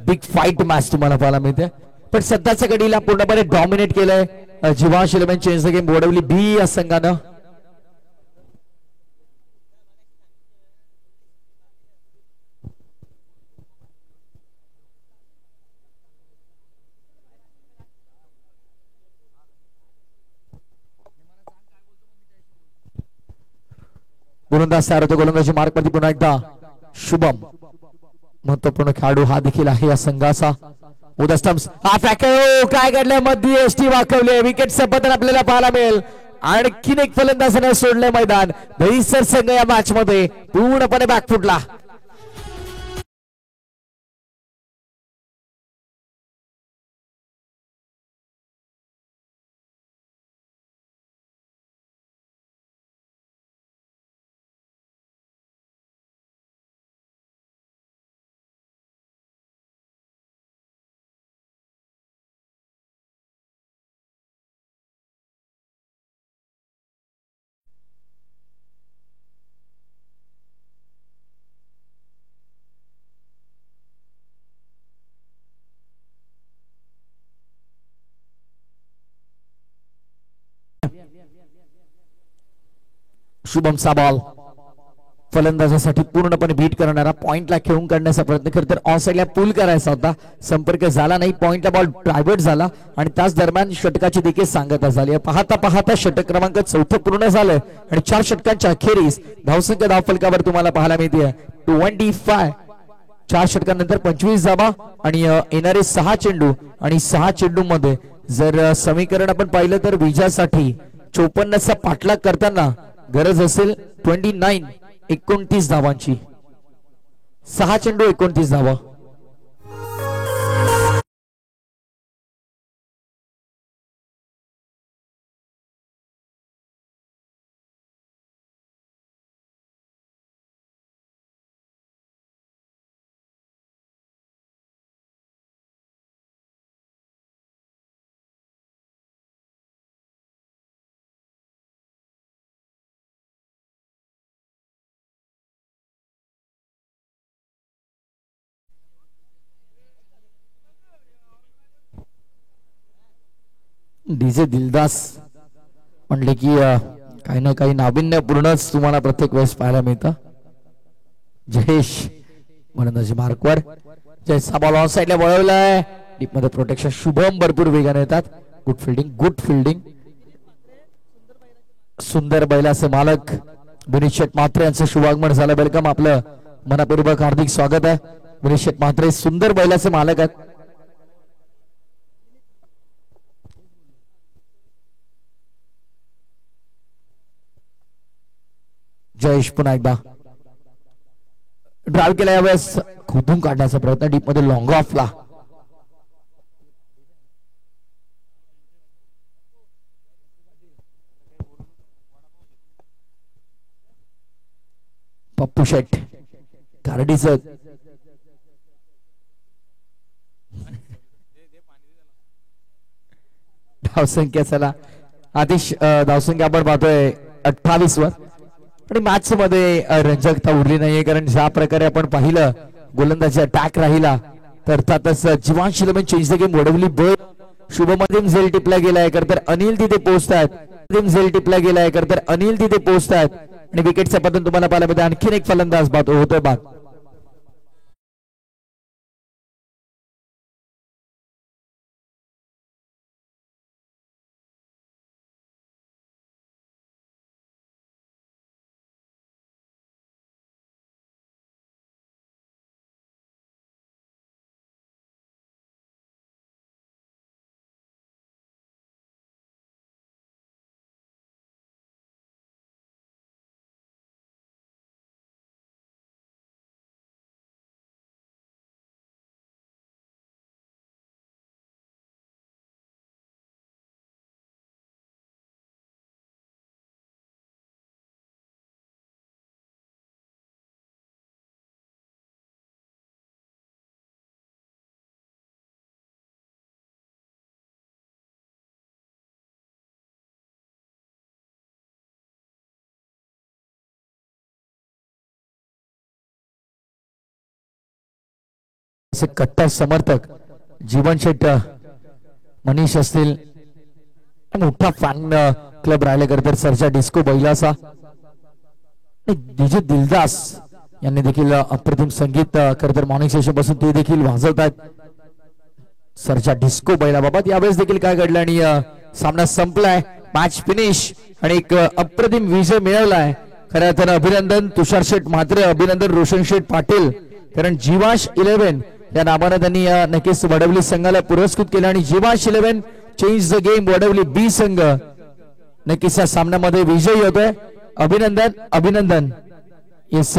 बिग फाईट मॅच तुम्हाला पाहायला मिळते. पण सध्याच्या घडीला पूर्णपणे डॉमिनेट केलंय जिवांशी 11 चेंज द गेम बोडवली बी या संघानं. गोलंदाज तयार होतो. गोलंदाजी मार्क वरती पुन्हा एकदा शुभम महत्वपूर्ण खेळाडू हा देखील आहे या संघाचा. उद्या स्टम्प्स हा फॅक्टर काय घडलंय मध्ये एसटी वाकवले. विकेट संपतन आपल्याला पाहायला मिळेल. आणखीन एक फलंदाजाने सोडलंय मैदान. दहीसर संघ या मॅच मध्ये पूर्णपणे बॅकफुटला. शुभमचा बॉल फलंदाजासाठी पूर्णपणे बीट करणारा. पॉइंटला खेळून काढण्याचा प्रयत्न करत तर ऑन साइडला पूल करायचा होता. संपर्क झाला नाही. पॉइंटला बॉल डायव्हर्ट झाला आणि त्याच दरम्यान षटकाची देखील सांगता झाली. पाहता पाहता षटक क्रमांक 4 पूर्ण झालं आणि 4 षटकांच्या अखेरीस धावसंख्या धावफलकावर तुम्हाला पाहायला मिळते 25. 4 षटकांनंतर 25 धावा आणि येणारे 6 चेंडू आणि 6 चेंडू मध्ये जर समीकरण आपण पाहिलं तर विजयासाठी 54चा पाठलाग करताना गरज असेल 29 धावांची. 6 चेंडू 29 धावा. डीजे दिलदास म्हणले की काही ना काही नाविन्यपूर्णच तुम्हाला प्रत्येक वेळेस पाहायला मिळतं. जयेश गोलंदाजी मार्कवर. जयेशचा बॉल ऑन साइडला वळवलाय. डीप मध्ये प्रोटेक्शन. शुभम भरपूर वेगाने येतात. Good fielding. सुंदर बैलाचे मालक विनीत शेट मात्रे यांचं शुभागमन झालं. वेलकम आपलं मनापूर्वक हार्दिक स्वागत आहे. विनेश शेठ म्हात्रे सुंदर बैलाचे मालक आहेत. जयेश पुन्हा एकदा ड्राईव्ह केला, यावेळेस खोदून काढण्याचा प्रयत्न डीप मध्ये लॉंग ऑफला. पप्पू शेठ गारडीच धावसंख्या, चला आतिश धावसंख्या आपण पाहतोय 28 वर. आणि मॅच मध्ये रंजकता उरली नाहीये, कारण ज्या प्रकारे आपण पाहिलं गोलंदाजी अटॅक राहिला तर अर्थातच Jeevansh eleven change the game Vadavali बळ. शुभमध्यम झेल टिपला गेलाय तर अनिल तिथे पोहोचतायत. झेल टिपला गेलाय तर अनिल तिथे पोहोचतायत. आणि विकेटच्या पतन तुम्हाला पाहायला मिळते. आणखीन एक फलंदाज बाद होतोय बाद. कट्टर समर्थक जीवन शेठ मनीष असतील, मोठा फॅन क्लब राहिले तर सरजा डिस्को बैलाचा. डीजे दिलदास यांनी देखील अप्रतिम संगीत खरं मॉर्निंग सेशन पासून ते देखील वाजवतात. सरजा डिस्को बैला बाबत यावेळेस देखील काय घडलं आणि सामना संपलाय, मॅच फिनिश आणि एक अप्रतिम विजय मिळवलाय. खरं तर अभिनंदन तुषार शेठ म्हात्रे, अभिनंदन रोशन शेठ पाटील, कारण जीवांश 11 या नावाने त्यांनी नक्कीच वडवली संघाला पुरस्कृत केलं. आणि जीवांश 11 चेंज द गेम वडवली बी संघ नक्कीच या सामन्यामध्ये विजयी होतोय. अभिनंदन अभिनंदन. येस